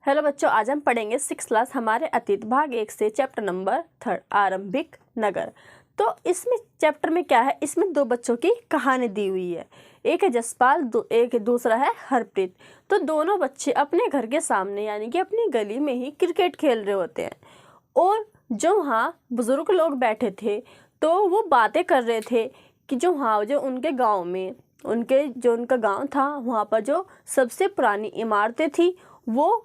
Hello बच्चों, आज हम पढ़ेंगे 6 क्लास हमारे अतीत भाग 1 से चैप्टर नंबर 3 आरंभिक नगर। तो इसमें चैप्टर में क्या है, इसमें 2 बच्चों की कहानी दी हुई है। एक है जसपाल, एक दूसरा है हरप्रीत। तो दोनों बच्चे अपने घर के सामने यानी कि अपनी गली में ही क्रिकेट खेल रहे होते हैं और जो वहाँ बुजुर्ग लोग बैठे थे तो वो बातें कर रहे थे कि जो उनके गाँव में उनका गाँव था वहाँ पर जो सबसे पुरानी इमारतें थी वो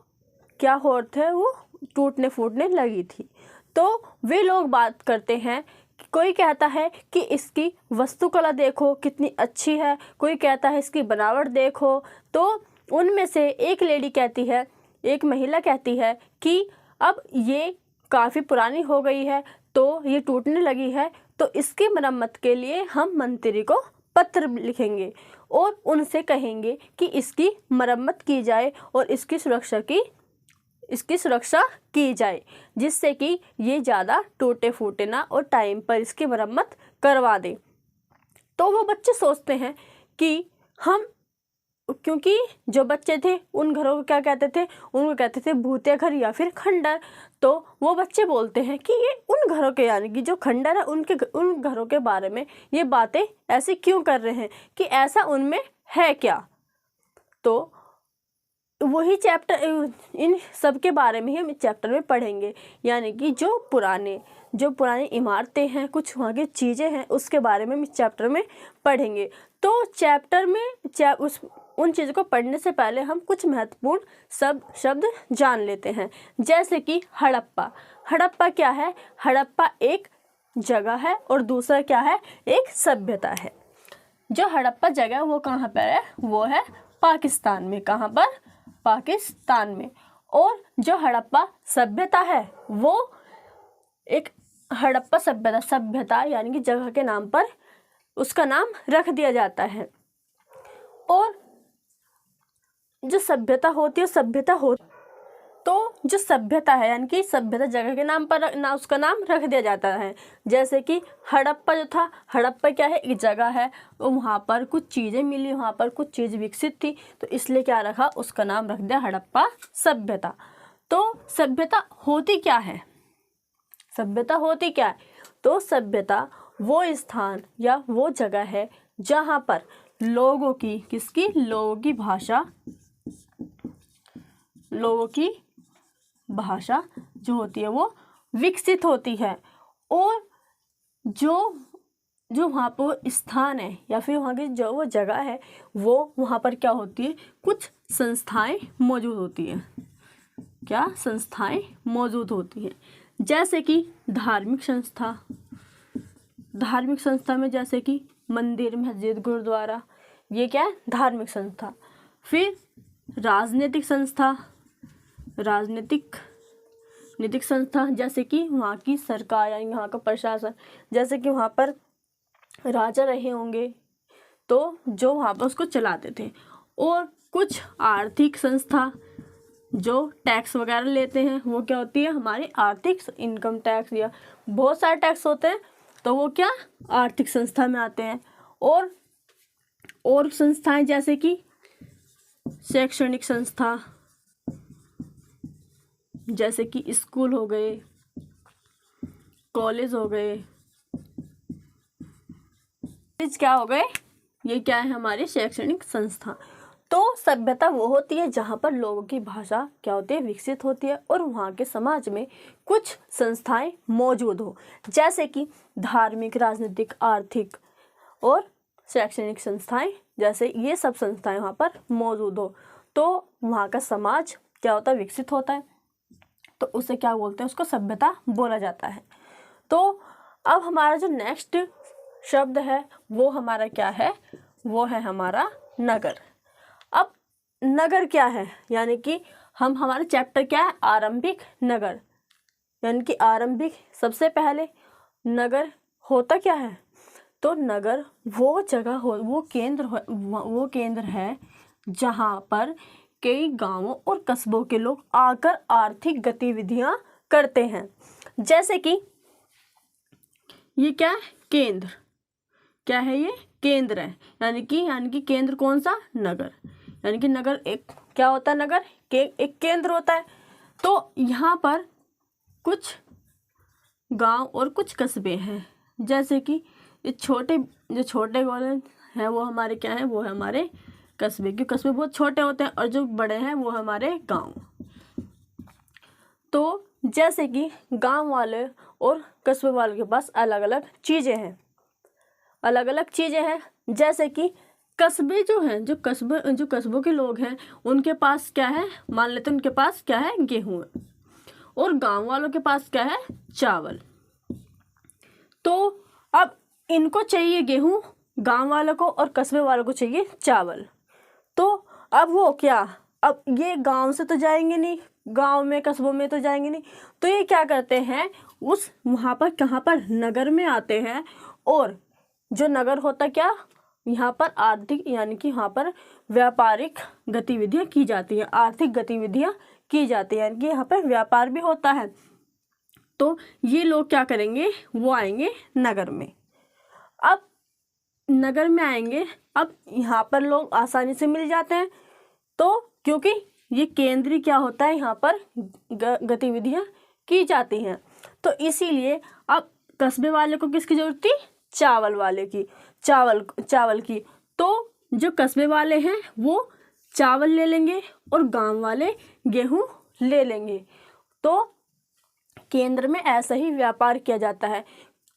क्या हो थे, वो टूटने फूटने लगी थी। तो वे लोग बात करते हैं कि कोई कहता है कि इसकी वास्तुकला देखो कितनी अच्छी है, कोई कहता है इसकी बनावट देखो। तो उनमें से एक लेडी कहती है, एक महिला कहती है कि अब ये काफ़ी पुरानी हो गई है तो ये टूटने लगी है, तो इसकी मरम्मत के लिए हम मंत्री को पत्र लिखेंगे और उनसे कहेंगे कि इसकी मरम्मत की जाए और इसकी सुरक्षा की जाए, जिससे कि ये ज़्यादा टूटे फूटे ना और टाइम पर इसकी मरम्मत करवा दें। तो वो बच्चे सोचते हैं कि हम, क्योंकि जो बच्चे थे उन घरों को क्या कहते थे, उनको कहते थे भूतिया घर या फिर खंडर। तो वो बच्चे बोलते हैं कि ये उन घरों के यानी कि जो खंडर है उन घरों के बारे में ये बातें ऐसे क्यों कर रहे हैं, कि ऐसा उनमें है क्या। तो वही चैप्टर, इन सब के बारे में ही हम इस चैप्टर में पढ़ेंगे, यानी कि जो पुरानी इमारतें हैं, कुछ वहाँ की चीज़ें हैं, उसके बारे में हम इस चैप्टर में पढ़ेंगे। तो चैप्टर में उन चीज़ों को पढ़ने से पहले हम कुछ महत्वपूर्ण शब्द जान लेते हैं, जैसे कि हड़प्पा। हड़प्पा क्या है? हड़प्पा एक जगह है और दूसरा क्या है, एक सभ्यता है। जो हड़प्पा जगह वो कहाँ पर है? वो है पाकिस्तान में। कहाँ पर? पाकिस्तान में। और जो हड़प्पा सभ्यता है वो एक हड़प्पा सभ्यता यानी कि जगह के नाम पर उसका नाम रख दिया जाता है। और जो सभ्यता होती है तो जो सभ्यता है यानी कि सभ्यता जगह के नाम पर उसका नाम रख दिया जाता है। जैसे कि हड़प्पा जो था, हड़प्पा क्या है? एक जगह है, वहाँ पर कुछ चीज़ें मिली, वहाँ पर कुछ चीज़ विकसित थी, तो इसलिए क्या रखा, उसका नाम रख दिया हड़प्पा सभ्यता। तो सभ्यता होती क्या है? सभ्यता होती क्या है? तो सभ्यता वो स्थान या वो जगह है जहाँ पर लोगों की जो होती है वो विकसित होती है। और जो वहाँ पर स्थान है या फिर वहाँ की जो वो जगह है वो वहाँ पर क्या होती है, कुछ संस्थाएं मौजूद होती हैं। क्या संस्थाएं मौजूद होती हैं? जैसे कि धार्मिक संस्था में जैसे कि मंदिर, मस्जिद, गुरुद्वारा, ये क्या है? धार्मिक संस्था। फिर राजनीतिक संस्था जैसे कि वहाँ की सरकार यानी वहाँ का प्रशासन, जैसे कि वहाँ पर राजा रहे होंगे तो जो वहाँ पर उसको चलाते थे। और कुछ आर्थिक संस्था जो टैक्स वगैरह लेते हैं वो क्या होती है? हमारी आर्थिक, इनकम टैक्स या बहुत सारे टैक्स होते हैं, तो वो क्या आर्थिक संस्था में आते हैं। और संस्थाएं जैसे कि शैक्षणिक संस्था, जैसे कि स्कूल हो गए, कॉलेज हो गए, क्या हो गए, ये क्या है? हमारी शैक्षणिक संस्था। तो सभ्यता वो होती है जहाँ पर लोगों की भाषा क्या होती है? विकसित होती है और वहाँ के समाज में कुछ संस्थाएं मौजूद हो, जैसे कि धार्मिक, राजनीतिक, आर्थिक और शैक्षणिक संस्थाएं, जैसे ये सब संस्थाएं वहाँ पर मौजूद हो तो वहाँ का समाज क्या होता है? विकसित होता है। तो उसे क्या बोलते हैं? उसको सभ्यता बोला जाता है। तो अब हमारा जो नेक्स्ट शब्द है वो हमारा क्या है? वो है हमारा नगर। अब नगर क्या है? यानी कि हमारा चैप्टर क्या है? आरंभिक नगर। यानी कि आरंभिक, सबसे पहले नगर होता क्या है? तो नगर वो जगह वो केंद्र है जहाँ पर कई गांवों और कस्बों के लोग आकर आर्थिक गतिविधियां करते हैं। जैसे कि ये क्या है? केंद्र। क्या है? ये केंद्र है। यानी कि केंद्र कौन सा? नगर। यानी कि नगर एक क्या होता है? नगर एक केंद्र होता है। तो यहाँ पर कुछ गांव और कुछ कस्बे हैं, जैसे कि जो छोटे कॉलेज हैं वो हमारे क्या हैं, वो है हमारे कस्बे, क्योंकि कस्बे बहुत छोटे होते हैं, और जो बड़े हैं वो हमारे गांव। तो जैसे कि गांव वाले और कस्बे वालों के पास अलग अलग चीज़ें हैं, जैसे कि कस्बे जो हैं, जो कस्बों के लोग हैं, उनके पास क्या है, मान लेते हैं उनके पास क्या है, गेहूँ है, और गांव वालों के पास क्या है, चावल। तो अब इनको चाहिए गेहूँ गांव वालों को, और कस्बे वालों को चाहिए चावल। तो अब वो क्या, अब ये गांव से तो जाएंगे नहीं, गांव में कस्बों में तो जाएंगे नहीं, तो ये क्या करते हैं, वहाँ पर कहाँ पर, नगर में आते हैं। और जो नगर होता क्या, यहाँ पर आर्थिक यानी कि यहाँ पर व्यापारिक गतिविधियाँ की जाती हैं, आर्थिक गतिविधियाँ की जाती हैं, यानी कि यहाँ पर व्यापार भी होता है। तो ये लोग क्या करेंगे, वो आएंगे नगर में। अब नगर में आएंगे, अब यहाँ पर लोग आसानी से मिल जाते हैं, तो क्योंकि ये केंद्रीय क्या होता है, यहाँ पर गतिविधियाँ की जाती हैं। तो इसीलिए अब कस्बे वाले को किसकी जरूरत थी, चावल वाले की, चावल की। तो जो कस्बे वाले हैं वो चावल ले लेंगे और गांव वाले गेहूं ले लेंगे। तो केंद्र में ऐसा ही व्यापार किया जाता है,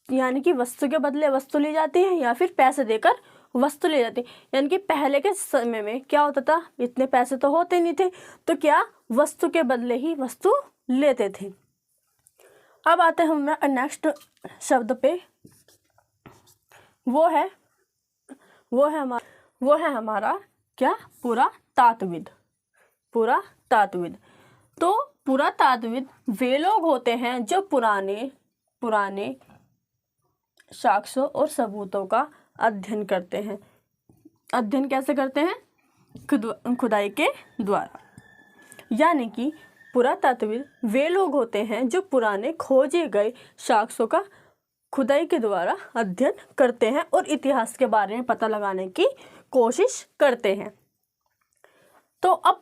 यानी कि वस्तु के बदले वस्तु ली जाती है, या फिर पैसे देकर वस्तु ले जाती है। यानी कि पहले के समय में क्या होता था, इतने पैसे तो होते नहीं थे, तो क्या वस्तु के बदले ही वस्तु लेते थे। अब आते हैं हम नेक्स्ट शब्द पे, वो है हमारा क्या, पुरातात्विद। तो पुरातात्विद वे लोग होते हैं जो पुराने साक्ष्यों और सबूतों का अध्ययन करते हैं। अध्ययन कैसे करते हैं, खुदाई के द्वारा। यानी कि पुरातात्विद वे लोग होते हैं जो पुराने खोजे गए साक्ष्यों का खुदाई के द्वारा अध्ययन करते हैं और इतिहास के बारे में पता लगाने की कोशिश करते हैं। तो अब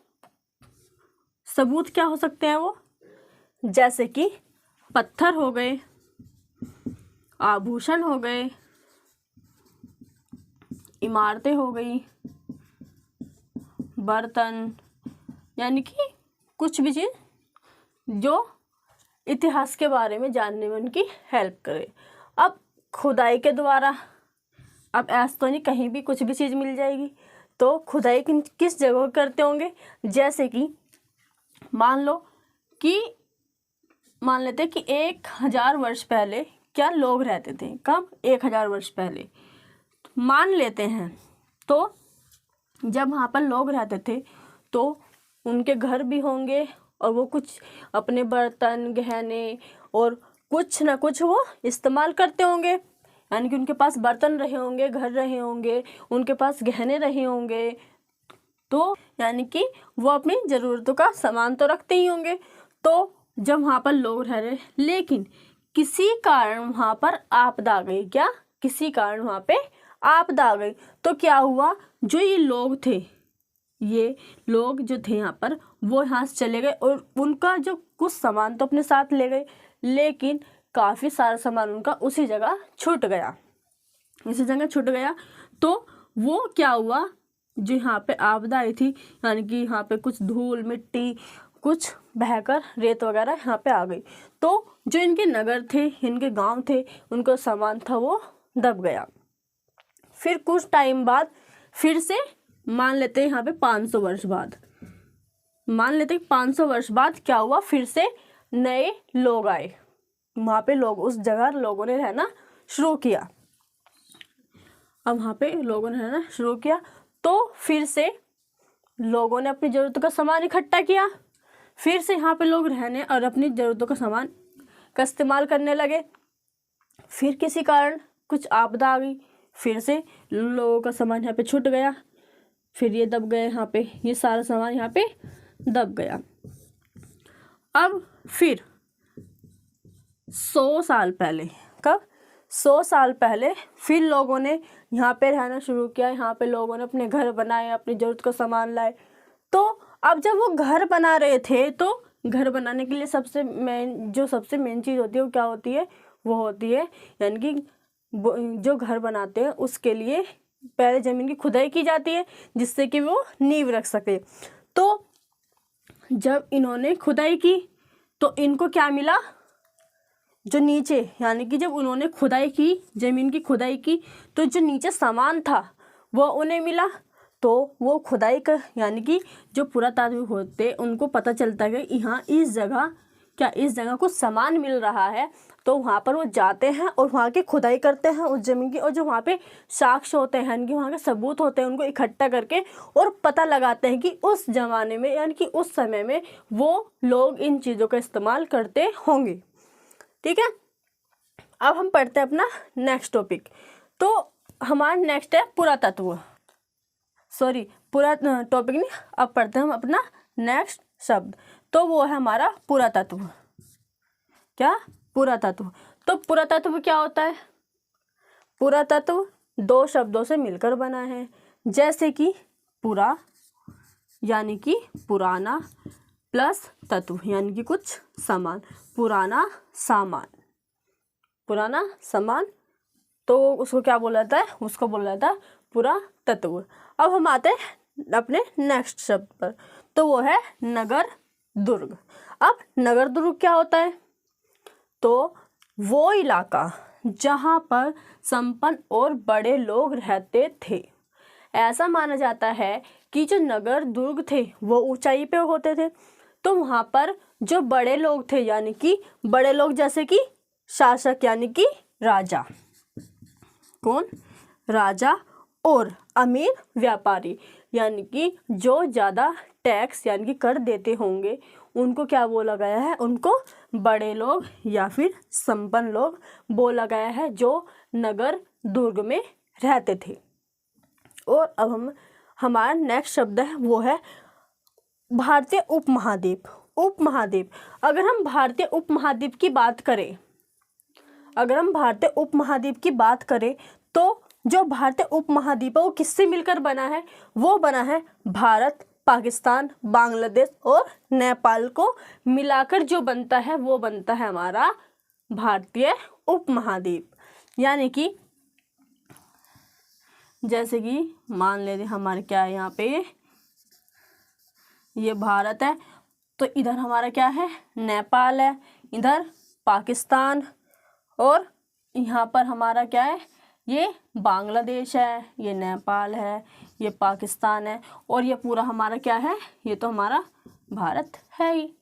सबूत क्या हो सकते हैं वो, जैसे कि पत्थर हो गए, आभूषण हो गए, इमारतें हो गई, बर्तन, यानी कि कुछ भी चीज़ जो इतिहास के बारे में जानने में उनकी हेल्प करे। अब खुदाई के द्वारा, अब ऐसा तो नहीं कहीं भी कुछ भी चीज़ मिल जाएगी, तो खुदाई किस जगह करते होंगे, जैसे कि मान लेते हैं कि 1000 वर्ष पहले क्या लोग रहते थे, कब, 1000 वर्ष पहले मान लेते हैं। तो जब वहाँ पर लोग रहते थे तो उनके घर भी होंगे, और वो कुछ अपने बर्तन, गहने और कुछ ना कुछ वो इस्तेमाल करते होंगे, यानी कि उनके पास बर्तन रहे होंगे, घर रहे होंगे, उनके पास गहने रहे होंगे। तो यानी कि वो अपनी ज़रूरतों का सामान तो रखते ही होंगे। तो जब वहाँ पर लोग रह रहे, लेकिन किसी कारण वहाँ पर आपदा आ गई, क्या, किसी कारण वहाँ पे आपदा आ गई, तो क्या हुआ, जो ये लोग जो थे यहाँ पर, वो यहाँ से चले गए, और उनका जो कुछ सामान तो अपने साथ ले गए, लेकिन काफ़ी सारा सामान उनका उसी जगह छूट गया। तो वो क्या हुआ, जो यहाँ पे आपदा आई थी, यानी कि यहाँ पे कुछ धूल मिट्टी कुछ बहकर रेत वगैरह यहाँ पे आ गई, तो जो इनके नगर थे, इनके गांव थे, उनका सामान था वो दब गया। फिर कुछ टाइम बाद फिर से मान लेते हैं यहाँ पे 500 वर्ष बाद क्या हुआ, फिर से नए लोग आए वहाँ पे, उस जगह लोगों ने रहना शुरू किया। अब वहाँ पे लोगों ने रहना शुरू किया, तो फिर से लोगों ने अपनी ज़रूरतों का सामान इकट्ठा किया, फिर से यहाँ पे लोग रहने और अपनी ज़रूरतों का सामान का इस्तेमाल करने लगे। फिर किसी कारण कुछ आपदा आ गई, फिर से लोगों का सामान यहाँ पे छूट गया, फिर ये दब गए, यहाँ पे ये सारा सामान यहाँ पे दब गया। अब फिर 100 साल पहले, कब, 100 साल पहले फिर लोगों ने यहाँ पे रहना शुरू किया, यहाँ पे लोगों ने अपने घर बनाए, अपनी ज़रूरत का सामान लाए। तो अब जब वो घर बना रहे थे तो घर बनाने के लिए सबसे मेन चीज़ होती है वो क्या होती है, वो होती है यानी कि जो घर बनाते हैं उसके लिए पहले ज़मीन की खुदाई की जाती है जिससे कि वो नींव रख सके। तो जब इन्होंने खुदाई की तो इनको क्या मिला, जो नीचे यानी कि जब उन्होंने खुदाई की, ज़मीन की खुदाई की, तो जो नीचे सामान था वो उन्हें मिला। तो वो खुदाई कर यानी कि जो पुरातात्विक होते उनको पता चलता है कि यहाँ इस जगह कुछ सामान मिल रहा है। तो वहाँ पर वो जाते हैं और वहाँ की खुदाई करते हैं उस ज़मीन की, और जो वहाँ पे साक्ष्य होते हैं यानी कि वहाँ के सबूत होते हैं उनको इकट्ठा करके और पता लगाते हैं कि उस ज़माने में यानी कि उस समय में वो लोग इन चीज़ों का इस्तेमाल करते होंगे। ठीक है, अब हम पढ़ते हैं अपना नेक्स्ट टॉपिक। तो हमारा नेक्स्ट है पुरातत्व, पूरा टॉपिक नहीं, अब पढ़ते हैं हम अपना नेक्स्ट शब्द। तो वो है हमारा पुरातत्व। क्या? पुरातत्व। तो पुरातत्व क्या होता है? पुरातत्व दो शब्दों से मिलकर बना है, जैसे कि पुरा यानी कि पुराना प्लस तत्व यानी कि कुछ सामान, पुराना सामान, तो उसको क्या बोला जाता है? उसको बोला जाता है पुरातत्व। अब हम आते हैं अपने नेक्स्ट शब्द पर, तो वो है नगर दुर्ग। अब नगर दुर्ग क्या होता है? तो वो इलाका जहाँ पर संपन्न और बड़े लोग रहते थे। ऐसा माना जाता है कि जो नगर दुर्ग थे वो ऊंचाई पे होते थे, तो वहाँ पर जो बड़े लोग थे यानी कि बड़े लोग जैसे कि शासक यानी कि राजा, कौन? राजा, और अमीर व्यापारी यानी कि जो ज़्यादा टैक्स यानी कि कर देते होंगे उनको क्या बोला गया है? उनको बड़े लोग या फिर संपन्न लोग बोला गया है जो नगर दुर्ग में रहते थे। और अब हमारा नेक्स्ट शब्द है वो है भारतीय उपमहाद्वीप। उपमहाद्वीप, अगर हम भारतीय उपमहाद्वीप की बात करें तो जो भारतीय उपमहाद्वीप है वो किससे मिलकर बना है? वो बना है भारत, पाकिस्तान, बांग्लादेश और नेपाल को मिलाकर जो बनता है वो बनता है हमारा भारतीय उपमहाद्वीप। यानी कि जैसे कि मान लेते हमारे क्या है, यहाँ पे ये भारत है, तो इधर हमारा क्या है? नेपाल है, इधर पाकिस्तान, और यहाँ पर हमारा क्या है? ये बांग्लादेश है, ये नेपाल है, ये पाकिस्तान है, और ये पूरा हमारा क्या है? ये तो हमारा भारत है ही।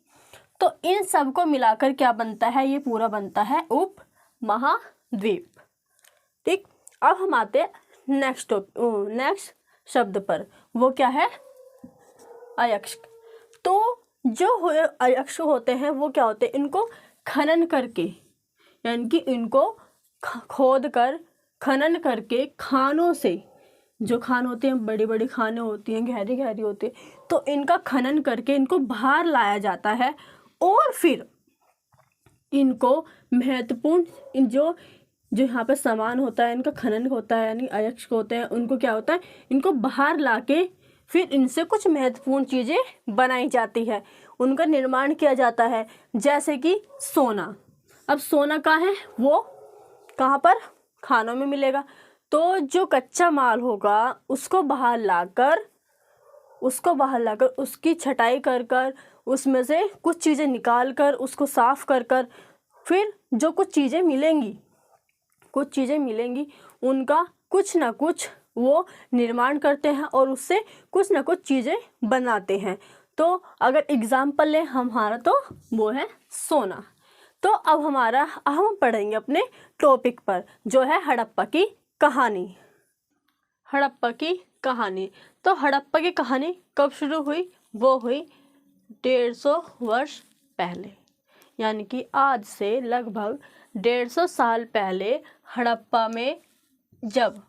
तो इन सब को मिलाकर क्या बनता है? ये पूरा बनता है उपमहाद्वीप। ठीक, अब हम आते हैं नेक्स्ट शब्द पर, वो क्या है? अयस्क। तो जो अयस्क होते हैं वो क्या होते हैं? इनको खनन करके यानी कि इनको खोद कर खनन करके खानों से, जो खान होते हैं बड़ी बड़ी खानें होती हैं, गहरी गहरी होती है, तो इनका खनन करके इनको बाहर लाया जाता है और फिर इनको महत्वपूर्ण जो यहाँ पे सामान होता है इनका खनन होता है यानी अयस्क होते हैं, उनको क्या होता है? इनको बाहर लाके फिर इनसे कुछ महत्वपूर्ण चीज़ें बनाई जाती है, उनका निर्माण किया जाता है, जैसे कि सोना। अब सोना कहाँ है? वो कहाँ पर? खानों में मिलेगा। तो जो कच्चा माल होगा उसको बाहर लाकर उसकी छटाई कर उसमें से कुछ चीज़ें निकाल कर उसको साफ कर फिर जो कुछ चीज़ें मिलेंगी उनका कुछ ना कुछ वो निर्माण करते हैं और उससे कुछ ना कुछ चीज़ें बनाते हैं। तो अगर एग्जाम्पल लें हमारा तो वो है सोना। तो अब हम पढ़ेंगे अपने टॉपिक पर, जो है हड़प्पा की कहानी। हड़प्पा की कहानी। तो हड़प्पा की कहानी कब शुरू हुई? वो हुई 150 वर्ष पहले, यानी कि आज से लगभग 150 साल पहले हड़प्पा में जब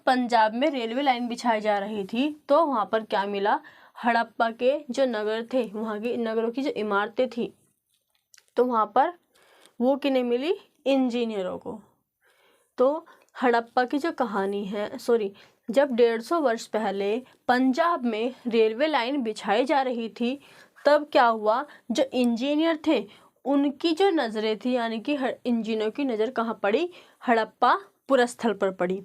पंजाब में रेलवे लाइन बिछाई जा रही थी तो वहाँ पर क्या मिला? हड़प्पा के जो नगर थे, वहाँ की नगरों की जो इमारतें थी, तो वहाँ पर वो किन्हें मिली? इंजीनियरों को। तो हड़प्पा की जो कहानी है जब 150 वर्ष पहले पंजाब में रेलवे लाइन बिछाई जा रही थी, तब क्या हुआ, जो इंजीनियर थे उनकी जो नज़रें थी, यानी कि इंजीनियर की नज़र कहाँ पड़ी, हड़प्पा पुरस्थल पर पड़ी।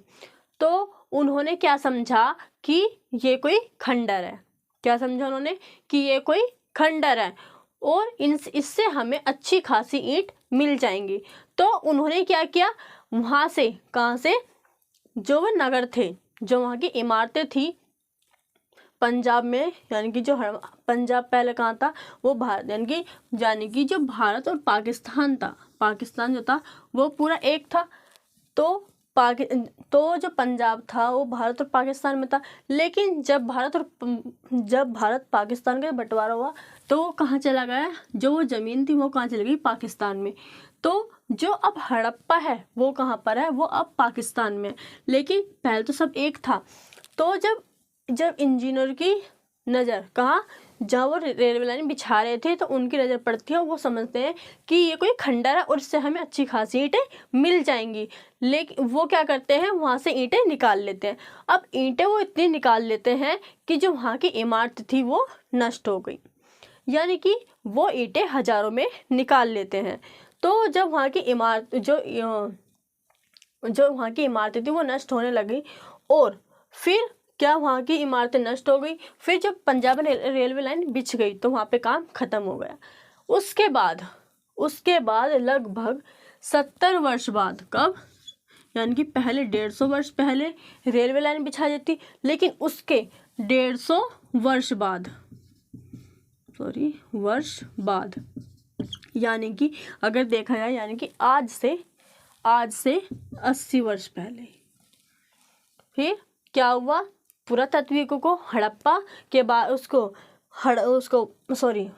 तो उन्होंने क्या समझा कि ये कोई खंडर है। क्या समझा उन्होंने कि ये कोई खंडर है और इससे हमें अच्छी खासी ईंट मिल जाएंगी। तो उन्होंने क्या किया, वहाँ से, कहाँ से, जो वो नगर थे, जो वहाँ की इमारतें थी पंजाब में, यानी कि जो पंजाब पहले कहाँ था, वो भारत, यानी कि जो भारत और पाकिस्तान था, पाकिस्तान जो था वो पूरा एक था। तो जो पंजाब था वो भारत और पाकिस्तान में था। लेकिन जब भारत पाकिस्तान का बंटवारा हुआ तो वो कहाँ चला गया, जो वो ज़मीन थी वो कहाँ चली गई, पाकिस्तान में। तो जो अब हड़प्पा है वो कहाँ पर है, वो अब पाकिस्तान में। लेकिन पहले तो सब एक था। तो जब इंजीनियर की नज़र कहाँ, जहाँ वो रेलवे लाइन बिछा रहे थे, तो उनकी नज़र पड़ती है, वो समझते हैं कि ये कोई खंडर है और इससे हमें अच्छी खासी ईंटें मिल जाएंगी। लेकिन वो क्या करते हैं, वहाँ से ईंटें निकाल लेते हैं। अब ईंटें वो इतनी निकाल लेते हैं कि जो वहाँ की इमारत थी वो नष्ट हो गई, यानी कि वो ईंटें हज़ारों में निकाल लेते हैं। तो जब वहाँ की इमारत जो वहाँ की इमारतें थी वो नष्ट होने लगी, और फिर क्या, वहाँ की इमारतें नष्ट हो गई। फिर जब पंजाब रेलवे लाइन बिछ गई तो वहाँ पे काम ख़त्म हो गया। उसके बाद लगभग 70 वर्ष बाद, कब, यानी कि पहले 150 वर्ष पहले रेलवे लाइन बिछा देती, लेकिन उसके 150 वर्ष बाद, यानी कि अगर देखा जाए, यानी कि आज से 80 वर्ष पहले, फिर क्या हुआ, पुरातत्विकों को हड़प्पा के बाद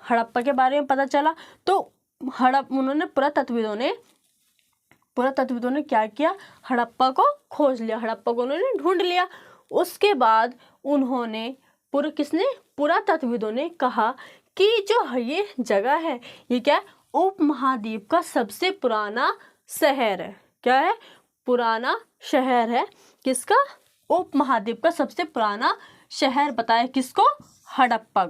हड़प्पा के बारे में पता चला। तो उन्होंने पुरातत्विदों ने क्या किया, हड़प्पा को खोज लिया, हड़प्पा को उन्होंने ढूंढ लिया। उसके बाद पुरातत्विदों ने कहा कि जो ये जगह है, ये क्या है, उपमहाद्वीप का सबसे पुराना शहर है। क्या है, पुराना शहर है। किसका, उपमहाद्वीप का सबसे पुराना शहर बताया किसको, हड़प्पा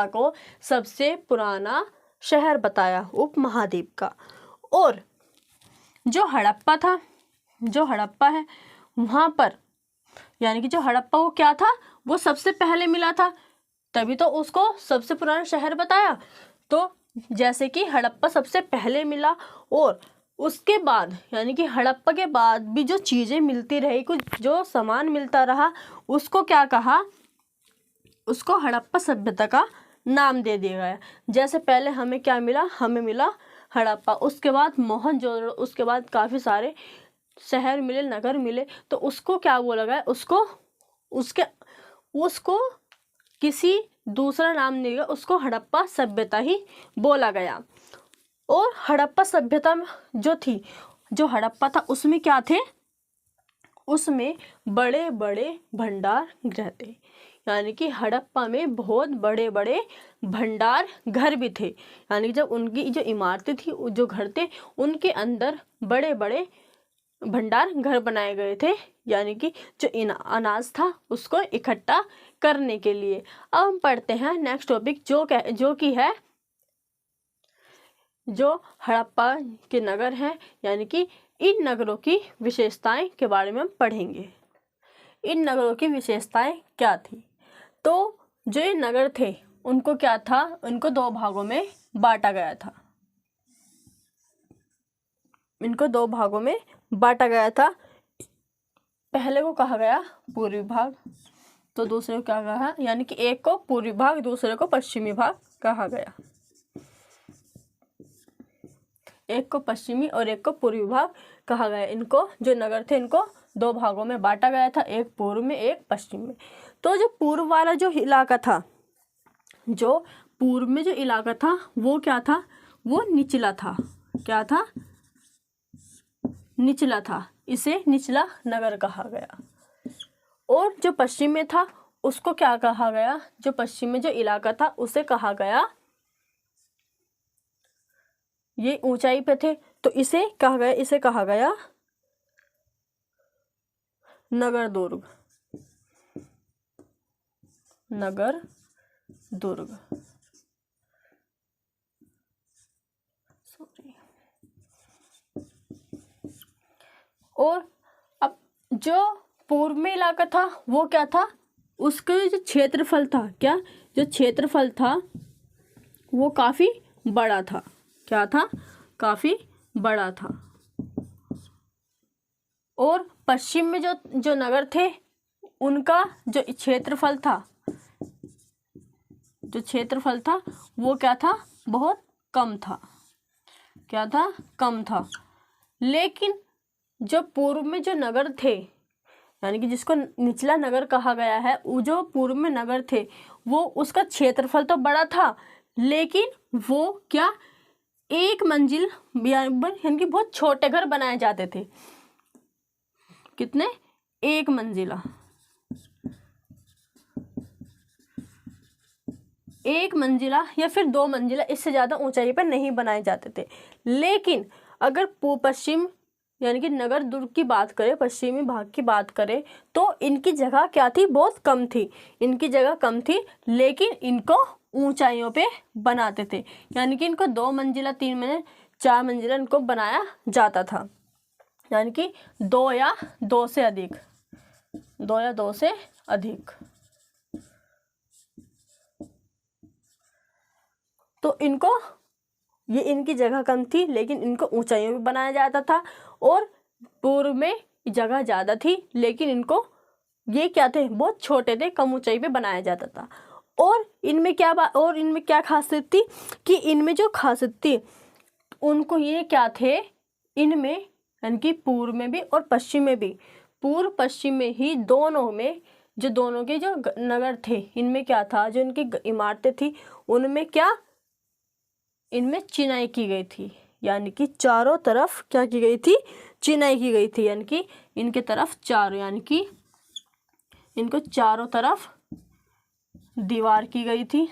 को सबसे पुराना शहर बताया उपमहाद्वीप का। और जो हड़प्पा है वहाँ पर, यानी कि जो हड़प्पा वो क्या था, वो सबसे पहले मिला था, तभी तो उसको सबसे पुराना शहर बताया। तो जैसे कि हड़प्पा सबसे पहले मिला, और उसके बाद, यानी कि हड़प्पा के बाद भी जो चीज़ें मिलती रही, कुछ जो सामान मिलता रहा, उसको क्या कहा, उसको हड़प्पा सभ्यता का नाम दे दिया गया। जैसे पहले हमें क्या मिला, हमें मिला हड़प्पा, उसके बाद मोहनजोदड़ो, उसके बाद काफ़ी सारे शहर मिले, नगर मिले। तो उसको क्या बोला गया, उसको किसी दूसरा नाम नहीं गया, उसको हड़प्पा सभ्यता ही बोला गया। और हड़प्पा सभ्यता जो हड़प्पा था उसमें क्या थे, उसमें बड़े बड़े भंडार गृह थे, यानी कि हड़प्पा में बहुत बड़े बड़े भंडार घर भी थे। यानी कि जब उनकी जो इमारतें थी, जो घर थे, उनके अंदर बड़े बड़े भंडार घर बनाए गए थे, यानी कि जो अनाज था उसको इकट्ठा करने के लिए। अब हम पढ़ते हैं नेक्स्ट टॉपिक, जो कि है जो हड़प्पा के नगर हैं, यानी कि इन नगरों की विशेषताएं के बारे में हम पढ़ेंगे। इन नगरों की विशेषताएं क्या थी। तो जो ये नगर थे उनको क्या था, उनको 2 भागों में बांटा गया था। पहले को कहा गया पूर्वी भाग, तो दूसरे को क्या कहा, यानी कि एक को पूर्वी भाग, दूसरे को पश्चिमी भाग कहा गया। एक को पश्चिमी और एक को पूर्वी भाग कहा गया। इनको जो नगर थे इनको 2 भागों में बांटा गया था, एक पूर्व में, एक पश्चिम में। तो जो पूर्व वाला जो इलाका था, जो पूर्व में जो इलाका था वो क्या था, वो निचला था। क्या था, निचला था, इसे निचला नगर कहा गया। और जो पश्चिम में था उसको क्या कहा गया, जो पश्चिम में जो इलाका था उसे कहा गया, ये ऊंचाई पे थे तो इसे कहा गया नगर दुर्ग, नगर दुर्ग, सॉरी। और अब जो पूर्व में इलाका था वो क्या था, उसका जो क्षेत्रफल था, क्या जो क्षेत्रफल था वो काफ़ी बड़ा था। क्या था, काफ़ी बड़ा था। और पश्चिम में जो नगर थे उनका जो क्षेत्रफल था, वो क्या था, बहुत कम था। क्या था, कम था। लेकिन जो पूर्व में जो नगर थे, यानी कि जिसको निचला नगर कहा गया है, वो जो पूर्व में नगर थे वो उसका क्षेत्रफल तो बड़ा था, लेकिन वो क्या, एक मंजिल यानी कि बहुत छोटे घर बनाए जाते थे। कितने, एक मंजिला, एक मंजिला या फिर 2 मंजिला, इससे ज़्यादा ऊंचाई पर नहीं बनाए जाते थे। लेकिन अगर पश्चिम यानी कि नगर दुर्ग की बात करें, पश्चिमी भाग की बात करें, तो इनकी जगह क्या थी, बहुत कम थी। इनकी जगह कम थी, लेकिन इनको ऊंचाइयों पे बनाते थे, यानी कि इनको 2 मंजिला, 3 मंजिला, 4 मंजिला इनको बनाया जाता था, यानी कि 2 या 2 से अधिक, 2 या 2 से अधिक। तो इनको, ये इनकी जगह कम थी लेकिन इनको ऊंचाइयों पे बनाया जाता था। और पूर्व में जगह ज़्यादा थी लेकिन इनको, ये क्या थे, बहुत छोटे थे, कम ऊंचाई पे बनाया जाता था। और इनमें क्या खासियत थी कि इनमें जो खासियत थी, उनको ये क्या थे, इनमें यानी कि पूर्व में भी और पश्चिम में भी, पूर्व पश्चिम में ही दोनों में, जो दोनों के जो नगर थे, इनमें क्या था, जो इनकी इमारतें थी उनमें क्या, इनमें चिनाई की गई थी, यानी कि चारों तरफ क्या की गई थी, चिनाई की गई थी, यानी कि इनके तरफ चारों, यानी कि इनको चारों तरफ दीवार की गई थी,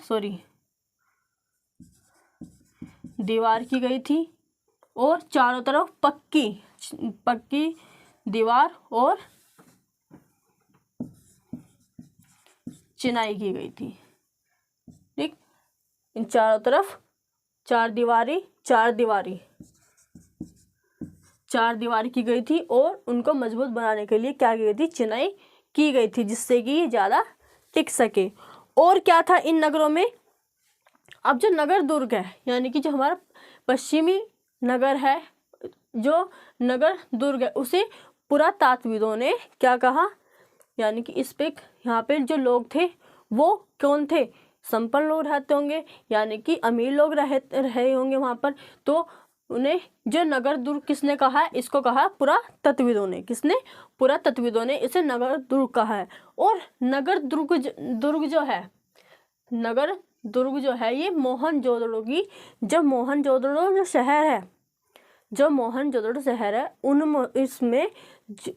दीवार की गई थी। और चारों तरफ पक्की दीवार और चिनाई की गई थी। ठीक, इन चारों तरफ चार दीवारी की गई थी और उनको मजबूत बनाने के लिए क्या की गई थी, चिनाई की गई थी, जिससे कि ये ज़्यादा टिक सके। और क्या था इन नगरों में, अब जो नगर दुर्ग है, यानी कि जो हमारा पश्चिमी नगर है, जो नगर दुर्ग है, उसे पुरातात्विदों ने क्या कहा, यानी कि इस पे, यहाँ पे जो लोग थे वो कौन थे, संपन्न लोग रहते होंगे, यानी कि अमीर लोग रहे होंगे वहाँ पर। तो उन्हें जो नगर दुर्ग किसने कहा है, इसको कहा पुरातत्विदों ने। किसने, पुरातत्विदों ने इसे नगर दुर्ग कहा है। और नगर दुर्ग जो है ये मोहनजोदड़ो की, जो मोहनजोदड़ो जो शहर है इसमें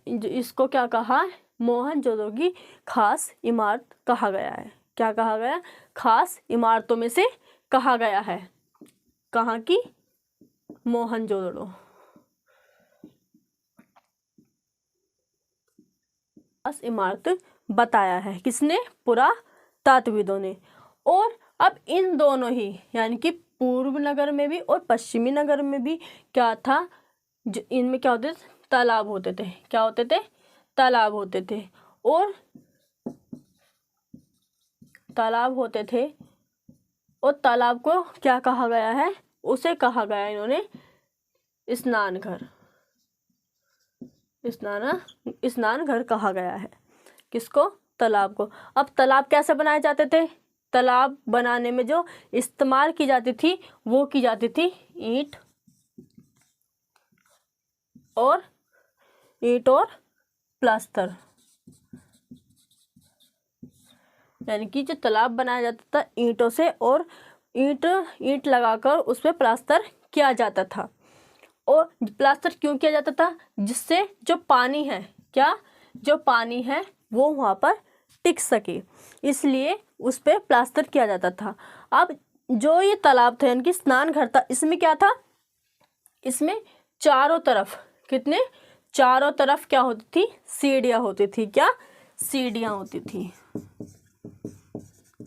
इसको क्या कहा, मोहनजोदड़ो की खास इमारत कहा गया है। क्या कहा गया, खास इमारतों में से कहा गया है। कहाँ की, मोहनजोदड़ो खास इमारत बताया है, किसने, पुरातात्विदों ने। और अब इन दोनों ही, यानी कि पूर्व नगर में भी और पश्चिमी नगर में भी क्या था, जो इनमें क्या होते थे, तालाब होते थे। क्या होते थे, तालाब होते थे। और तालाब होते थे, और तालाब को क्या कहा गया है, उसे कहा गया इन्होंने स्नान घर। स्नान घर कहा गया है, किसको, तालाब को। अब तालाब कैसे बनाए जाते थे, तालाब बनाने में जो इस्तेमाल की जाती थी वो की जाती थी ईंट और प्लास्टर। यानी कि जो तालाब बनाया जाता था ईंटों से, और ईंट लगाकर उस पर प्लास्टर किया जाता था। और प्लास्टर क्यों किया जाता था, जिससे जो पानी है, क्या, जो पानी है वो वहाँ पर टिक सके, इसलिए उस पर प्लास्टर किया जाता था। अब जो ये तालाब था, यानी कि स्नान घर था, इसमें क्या था, इसमें चारों तरफ, कितने, चारों तरफ क्या होती थी, सीढ़ियाँ होती थी। क्या, सीढ़ियाँ होती थी,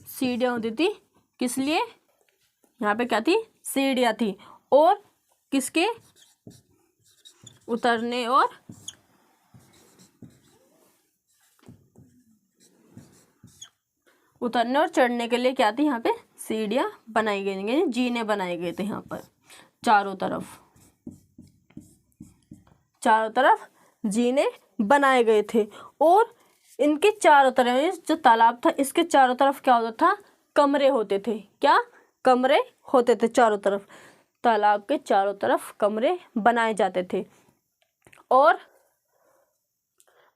सीढ़ियाँ होती थी। किस लिए, यहाँ पे क्या थी, सीढ़ियाँ थी। और किसके, उतरने और चढ़ने के लिए क्या थी, यहाँ पे सीढ़ियाँ बनाई गई, जीने बनाए गए थे यहाँ पर चारों तरफ जीने बनाए गए थे। और इनके चारों तरफ, जो तालाब था इसके चारों तरफ क्या होता था, कमरे होते थे। क्या, कमरे होते थे चारों तरफ, तालाब के चारों तरफ कमरे बनाए जाते थे। और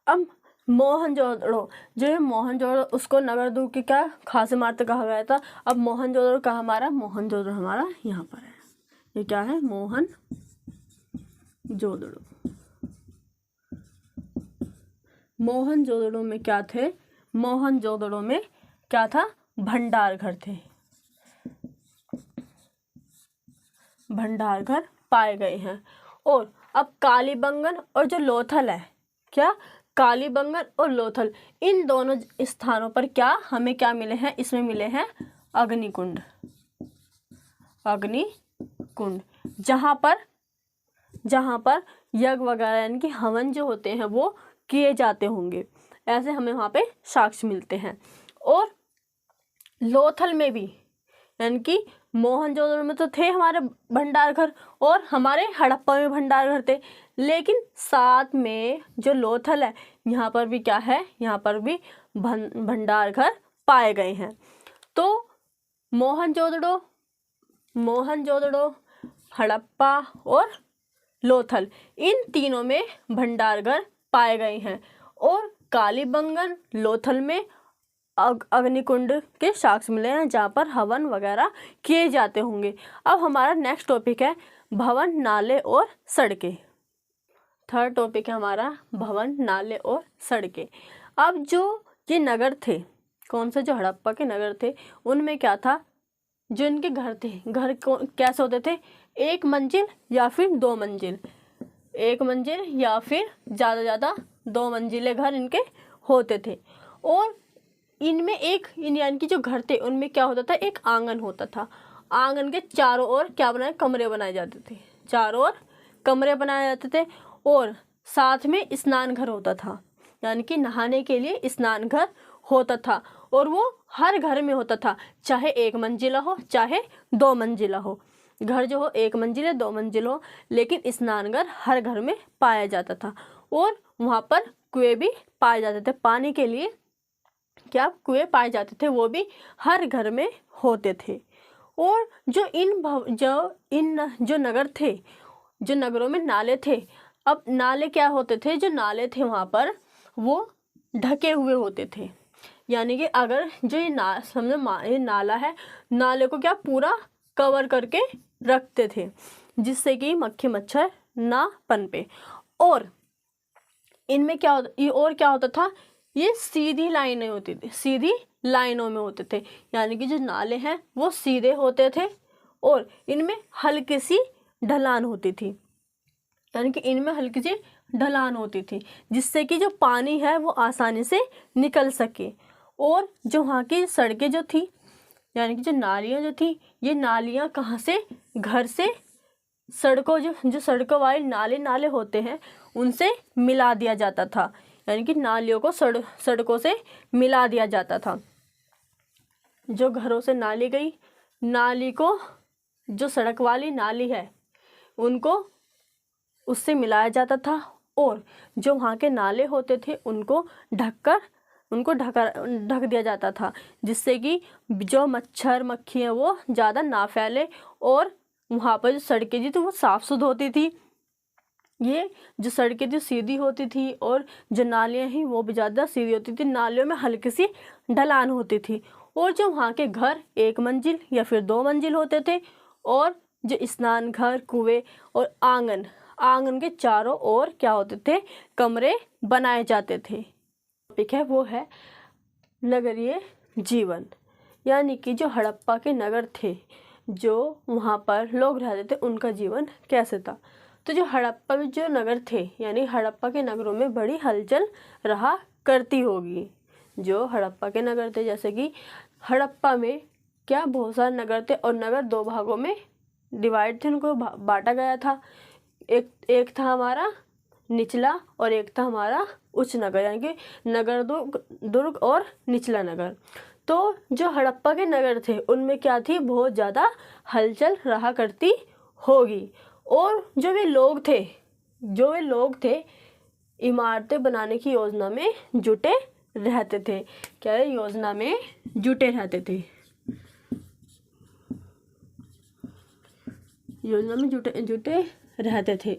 अब मोहनजोदड़ो, जो है मोहनजोदड़ो, उसको नगरदुर्ग की क्या खास इमारत कहा गया था। अब मोहनजोदड़ो कहाँ हमारा, मोहनजोदड़ो हमारा यहाँ पर है। ये क्या है, मोहनजोदड़ो। मोहनजोदड़ो में क्या थे, मोहनजोदड़ो में क्या था, भंडार घर थे, भंडार घर पाए गए हैं। और अब कालीबंगन और जो लोथल है, क्या, कालीबंगन और लोथल, इन दोनों स्थानों पर क्या हमें क्या मिले हैं, इसमें मिले हैं अग्निकुंड, अग्निकुंड, जहाँ पर यज्ञ वगैरह यानी कि हवन जो होते हैं वो किए जाते होंगे, ऐसे हमें वहाँ पे साक्ष्य मिलते हैं। और लोथल में भी, यानी कि मोहनजोदड़ो में तो थे हमारे भंडार घर और हमारे हड़प्पा में भंडार घर थे, लेकिन साथ में जो लोथल है यहाँ पर भी क्या है, यहाँ पर भी भंडार घर पाए गए हैं। तो मोहनजोदड़ो, हड़प्पा और लोथल, इन तीनों में भंडार घर पाए गए हैं। और कालीबंगन, लोथल में अग्निकुंड के साक्ष्य मिले हैं जहाँ पर हवन वगैरह किए जाते होंगे। अब हमारा नेक्स्ट टॉपिक है भवन, नाले और सड़कें। थर्ड टॉपिक है हमारा भवन, नाले और सड़कें। अब जो ये नगर थे, कौन से, जो हड़प्पा के नगर थे, उनमें क्या था, जो इनके घर थे, घर कैसे होते थे, एक मंजिल या फिर दो मंजिल, एक मंजिल या फिर ज़्यादा 2 मंजिले घर इनके होते थे। और इनमें यानी कि जो घर थे उनमें क्या होता था, एक आंगन होता था, आंगन के चारों ओर क्या बनाए, कमरे बनाए जाते थे, चारों ओर कमरे बनाए जाते थे। और साथ में स्नान घर होता था, यानी कि नहाने के लिए स्नान घर होता था। और वो हर घर में होता था, चाहे 1 मंजिला हो चाहे 2 मंजिला हो, घर जो हो 1 मंजिल 2 मंजिल हो, लेकिन स्नान घर हर घर में पाया जाता था। और वहाँ पर कुएं भी पाए जाते थे, पानी के लिए क्या कुएं पाए जाते थे, वो भी हर घर में होते थे। और जो नगर थे, जो नगरों में नाले थे, अब नाले क्या होते थे, जो नाले थे वहाँ पर वो ढके हुए होते थे, यानी कि अगर जो ये नाला है, नाले को क्या पूरा कवर करके रखते थे जिससे कि मक्खी मच्छर ना पनपे। और इनमें क्या होता था, ये सीधी लाइनें होती थी, सीधी लाइनों में होते थे, यानी कि जो नाले हैं वो सीधे होते थे और इनमें हल्की सी ढलान होती थी, यानी कि इनमें हल्की सी ढलान होती थी जिससे कि जो पानी है वो आसानी से निकल सके। और जो वहाँ की सड़कें जो थी, यानी कि जो नालियाँ जो थी, ये नालियाँ कहाँ से, घर से सड़कों, जो सड़कों वाले नाले होते हैं उनसे मिला दिया जाता था, यानी कि नालियों को सड़कों से मिला दिया जाता था। जो घरों से नाली गई, नाली को जो सड़क वाली नाली है उनको उससे मिलाया जाता था। और जो वहाँ के नाले होते थे उनको ढक दिया जाता था जिससे कि जो मच्छर मक्खियाँ वो ज़्यादा ना फैले। और वहाँ पर जो सड़कें थी तो वो साफ़ सुथरी होती थी, ये जो सड़कें थी सीधी होती थी और जो नालियाँ हैं वो भी ज़्यादा सीधी होती थी, नालियों में हल्की सी ढलान होती थी। और जो वहाँ के घर 1 मंजिल या फिर 2 मंजिल होते थे। और जो स्नान घर, कुएं और आंगन के चारों ओर क्या होते थे, कमरे बनाए जाते थे। टॉपिक है वो है नगरीय जीवन, यानी कि जो हड़प्पा के नगर थे, जो वहाँ पर लोग रहते थे उनका जीवन कैसे था। तो जो हड़प्पा में जो नगर थे, यानी हड़प्पा के नगरों में बड़ी हलचल रहा करती होगी। जो हड़प्पा के नगर थे, जैसे कि हड़प्पा में क्या बहुत सारे नगर थे और नगर दो भागों में डिवाइड थे, उनको बांटा गया था। एक था हमारा निचला और एक था हमारा उच्च नगर, यानी कि नगर दुर्ग और निचला नगर। तो जो हड़प्पा के नगर थे उनमें क्या थी, बहुत ज़्यादा हलचल रहा करती होगी। और जो वे लोग थे इमारतें बनाने की योजना में जुटे रहते थे। क्या योजना में जुटे रहते थे? योजना में जुटे रहते थे।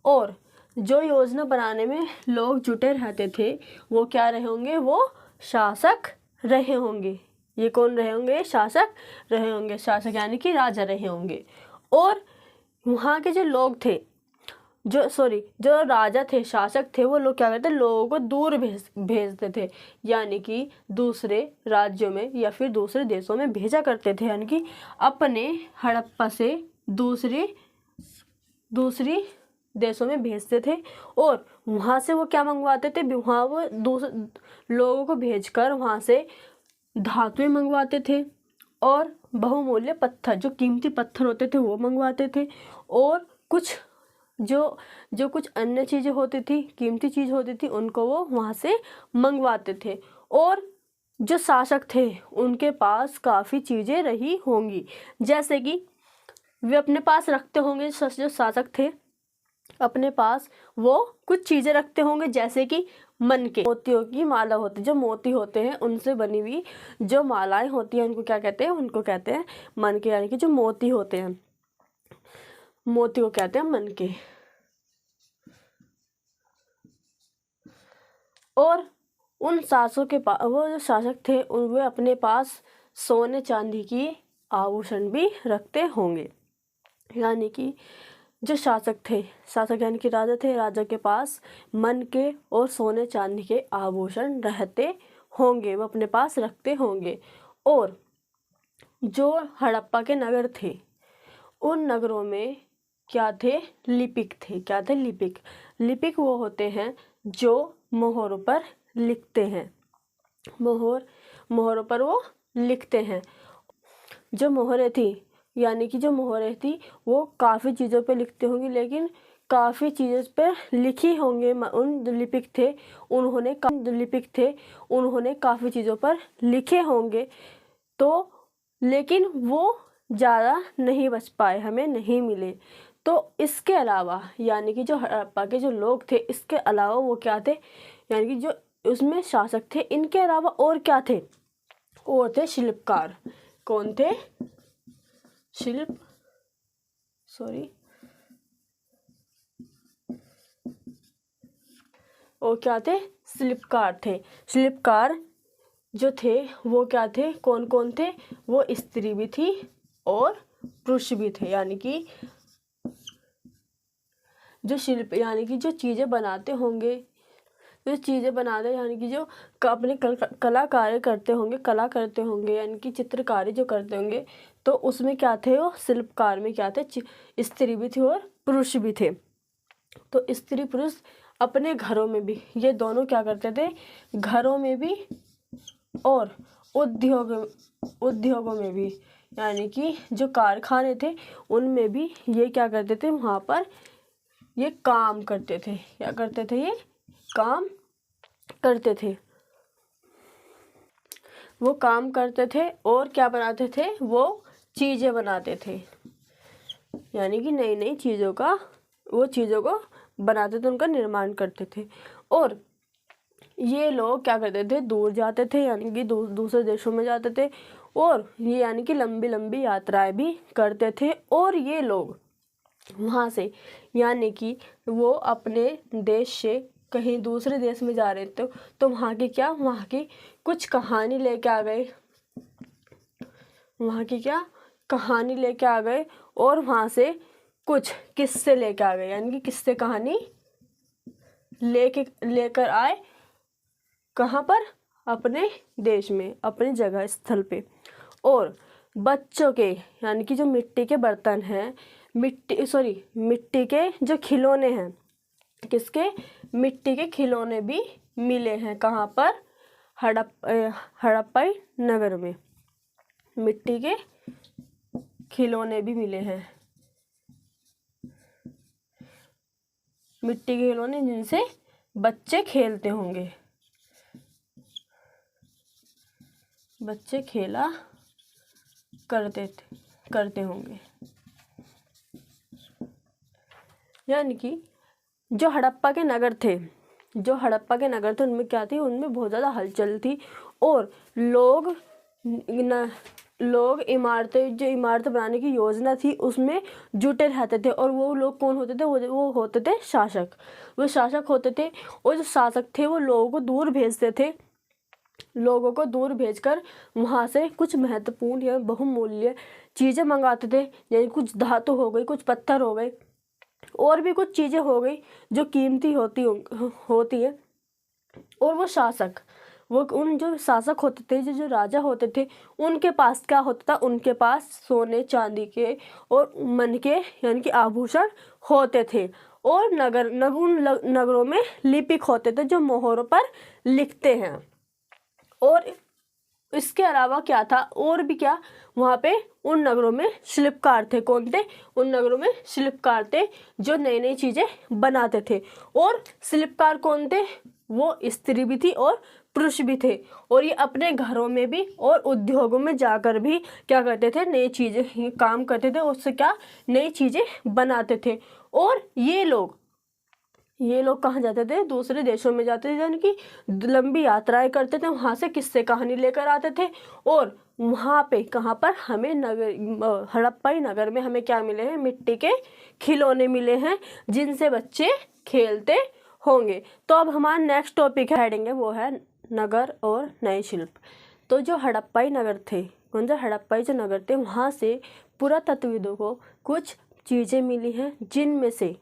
और जो योजना बनाने में लोग जुटे रहते थे वो क्या रहे होंगे, वो शासक रहे होंगे। ये कौन रहे होंगे? शासक रहे होंगे। शासक यानी कि राजा रहे होंगे। और वहाँ के जो लोग थे, जो राजा थे, शासक थे, वो लोग क्या करते, लोगों को दूर भेजते थे, यानी कि दूसरे राज्यों में या फिर दूसरे देशों में भेजा करते थे, यानी कि अपने हड़प्पा से दूसरी देशों में भेजते थे। और वहाँ से वो क्या मंगवाते थे, वहाँ वो दूसरे लोगों को भेजकर वहाँ से धातुएं मंगवाते थे और बहुमूल्य पत्थर, जो कीमती पत्थर होते थे वो मंगवाते थे। और कुछ जो कुछ अन्य चीज़ें होती थी, कीमती चीज़ होती थी, उनको वो वहाँ से मंगवाते थे। और जो शासक थे उनके पास काफ़ी चीज़ें रही होंगी, जैसे कि वे अपने पास रखते होंगे, जो शासक थे अपने पास वो कुछ चीज़ें रखते होंगे, जैसे कि मनके, मोतियों की माला होती, जो मोती होते हैं उनसे बनी हुई जो मालाएं होती हैं उनको क्या कहते हैं? उनको कहते हैं मनके, यानी कि जो मोती होते हैं, मोती को कहते हैं मनके। और उन शासकों के पास, वो जो शासक थे वे अपने पास सोने चांदी की आभूषण भी रखते होंगे, यानी कि जो शासक यानी कि राजा थे, राजा के पास मन के और सोने चांदी के आभूषण रहते होंगे, वो अपने पास रखते होंगे। और जो हड़प्पा के नगर थे उन नगरों में क्या थे? लिपिक थे। क्या थे? लिपिक वो होते हैं जो मोहरों पर लिखते हैं, मोहरों पर वो लिखते हैं। जो मोहरें थी, यानी कि जो मोहरें थी वो काफ़ी चीज़ों पे लिखते होंगे, लेकिन काफ़ी चीज़ों पे लिखी होंगे। लिपिक थे उन्होंने काफ़ी चीज़ों पर लिखे होंगे, तो लेकिन वो ज़्यादा नहीं बच पाए, हमें नहीं मिले। तो इसके अलावा, यानी कि जो हड़प्पा के जो लोग थे, इसके अलावा वो क्या थे, यानी कि जो उसमें शासक थे, इनके अलावा और क्या थे? और थे शिल्पकार। कौन थे? और क्या थे? शिल्पकार थे। शिल्पकार जो थे वो क्या थे? कौन कौन थे? वो स्त्री भी थी और पुरुष भी थे, यानी कि जो शिल्प, यानी कि जो चीज़ें बनाते होंगे, यानी कि जो अपने कला कार्य करते होंगे, यानी कि चित्रकारी जो करते होंगे, तो उसमें क्या थे? वो शिल्पकार में क्या थे? स्त्री भी थी और पुरुष भी थे। तो स्त्री पुरुष अपने घरों में भी, ये दोनों क्या करते थे? घरों में भी और उद्योगों में भी, यानी कि जो कारखाने थे उनमें भी ये क्या करते थे? वहाँ पर ये काम करते थे। क्या करते थे? ये काम करते थे। वो काम करते थे और क्या बनाते थे? वो चीज़ें बनाते थे, यानी कि नई नई चीज़ों को बनाते थे, उनका निर्माण करते थे। और ये लोग क्या करते थे? दूर जाते थे, यानी कि दूसरे देशों में जाते थे, और ये यानी कि लंबी लंबी यात्राएं भी करते थे। और ये लोग वहाँ से, यानी कि वो अपने देश से कहीं दूसरे देश में जा रहे थे, तो वहाँ की कुछ कहानी लेके आ गए, और वहाँ से कुछ किस्से लेके आ गए, यानी कि किस्से कहानी लेकर आए। कहाँ पर? अपने देश में, अपनी जगह स्थल पे। और बच्चों के, यानी कि जो मिट्टी के बर्तन हैं, मिट्टी के जो खिलौने हैं, किसके, मिट्टी के खिलौने भी मिले हैं। कहाँ पर, हड़प्पा नगर में मिट्टी के खिलौने भी मिले हैं। मिट्टी के खिलौने जिनसे बच्चे खेलते होंगे, बच्चे खेला करते होंगे। यानी कि जो हड़प्पा के नगर थे उनमें क्या थी, उनमें बहुत ज़्यादा हलचल थी और लोग इमारत बनाने की योजना थी उसमें जुटे रहते थे। और वो लोग कौन होते थे, वो होते थे शासक। वो शासक होते थे और जो शासक थे वो लोगों को दूर भेजते थे, लोगों को दूर भेजकर वहाँ से कुछ महत्वपूर्ण या बहुमूल्य चीज़ें मंगाते थे। यानी कुछ धातु हो गई, कुछ पत्थर हो गए, और भी कुछ चीज़ें हो गई जो कीमती होती है। और वो शासक, वो उन जो शासक होते थे, जो राजा होते थे, उनके पास क्या होता था, उनके पास सोने चांदी के और मन के यानी कि आभूषण होते थे। और उन नगरों में लिपिक होते थे जो मोहरों पर लिखते हैं। और इसके अलावा क्या था, और भी क्या, वहाँ पे उन नगरों में शिल्पकार थे। कौन थे, उन नगरों में शिल्पकार थे जो नई नई चीज़ें बनाते थे। और शिल्पकार कौन थे, वो स्त्री भी थी और पुरुष भी थे। और ये अपने घरों में भी और उद्योगों में जाकर भी क्या करते थे, नई चीज़ें काम करते थे, उससे क्या नई चीज़ें बनाते थे। और ये लोग कहाँ जाते थे, दूसरे देशों में जाते थे, यानी कि लंबी यात्राएं करते थे, वहाँ से किस्से कहानी लेकर आते थे। और वहाँ पे कहाँ पर हमें हड़प्पाई नगर में हमें क्या मिले हैं, मिट्टी के खिलौने मिले हैं जिनसे बच्चे खेलते होंगे। तो अब हमारा नेक्स्ट टॉपिक है वो है नगर और नए शिल्प। तो जो हड़प्पाई नगर थे, हड़प्पाई जो नगर थे, वहाँ से पुरातत्वविदों को कुछ चीज़ें मिली हैं, जिनमें से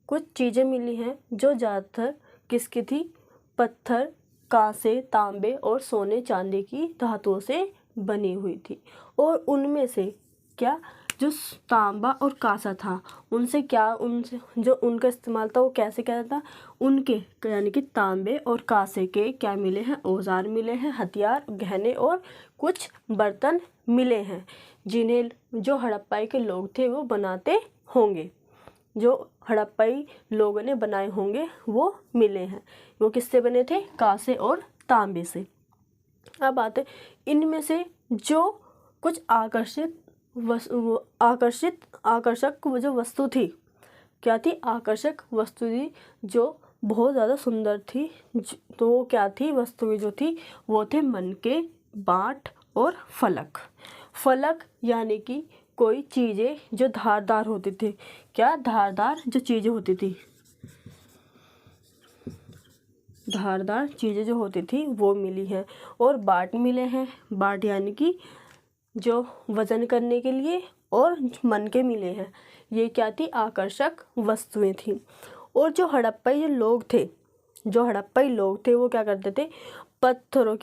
कुछ चीज़ें मिली हैं जो ज़्यादातर किसकी थी, पत्थर, कांसे, तांबे और सोने चांदी की धातुओं से बनी हुई थी। और उनमें से क्या, जो तांबा और कांसा था, उनसे जो उनका इस्तेमाल था वो कैसे किया था, उनके यानी कि तांबे और कांसे के क्या मिले हैं, औजार मिले हैं, हथियार, गहने और कुछ बर्तन मिले हैं जिन्हें जो हड़प्पाई के लोग थे वो बनाते होंगे, जो हड़प्पाई लोगों ने बनाए होंगे वो मिले हैं। वो किससे बने थे, कांसे और तांबे से। अब आते इनमें से जो कुछ आकर्षक वो जो वस्तु थी, क्या थी, आकर्षक वस्तु थी जो बहुत ज़्यादा सुंदर थी। तो वो क्या थी, वस्तुएं जो थी वो थे मनके, बाट और फलक यानी कि कोई चीज़ें जो धारदार होती थी, क्या, धारदार जो चीज़ें होती थी, धारदार चीज़ें जो होती थी वो मिली हैं। और बाट मिले हैं, बाट यानी कि जो वजन करने के लिए, और मनके मिले हैं, ये क्या थी, आकर्षक वस्तुएं थी। और जो हड़प्पाई लोग थे वो क्या करते थे, पत्थर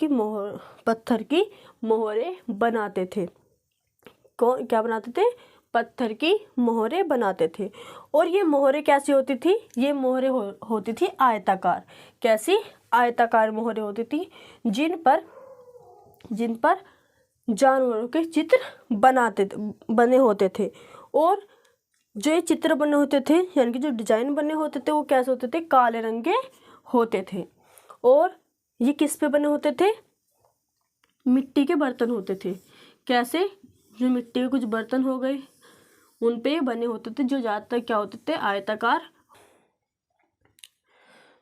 की मोहरें बनाते थे। क्या बनाते थे, पत्थर की मोहरें बनाते थे। और ये मोहरें कैसी होती थी, ये मोहरें होती थी आयताकार। कैसी, आयताकार मोहरें होती थी जिन पर जानवरों के चित्र बने होते थे। और जो ये चित्र बने होते थे यानी कि जो डिजाइन बने होते थे वो कैसे होते थे, काले रंग के होते थे। और ये किस पे बने होते थे, मिट्टी के बर्तन होते थे। कैसे, जो मिट्टी के कुछ बर्तन हो गए उन पे बने होते थे, जो ज़्यादातर क्या होते थे, आयताकार।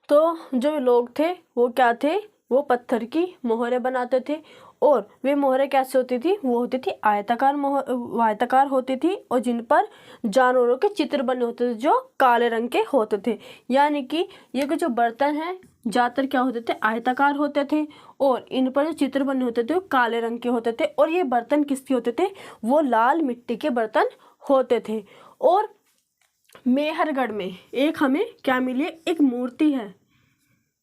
तो जो लोग थे वो क्या थे, वो पत्थर की मोहरें बनाते थे। और वे मोहरें कैसे होती थी, वो होती थी आयताकार होती थी, और जिन पर जानवरों के चित्र बने होते थे जो काले रंग के होते थे। यानी कि ये जो बर्तन हैं ज़्यादातर क्या होते थे, आयताकार होते थे, और इन पर जो चित्र बने होते थे वो काले रंग के होते थे। और ये बर्तन किसके होते थे, वो लाल मिट्टी के बर्तन होते थे। और मेहरगढ़ में एक हमें क्या मिली है, एक मूर्ति है।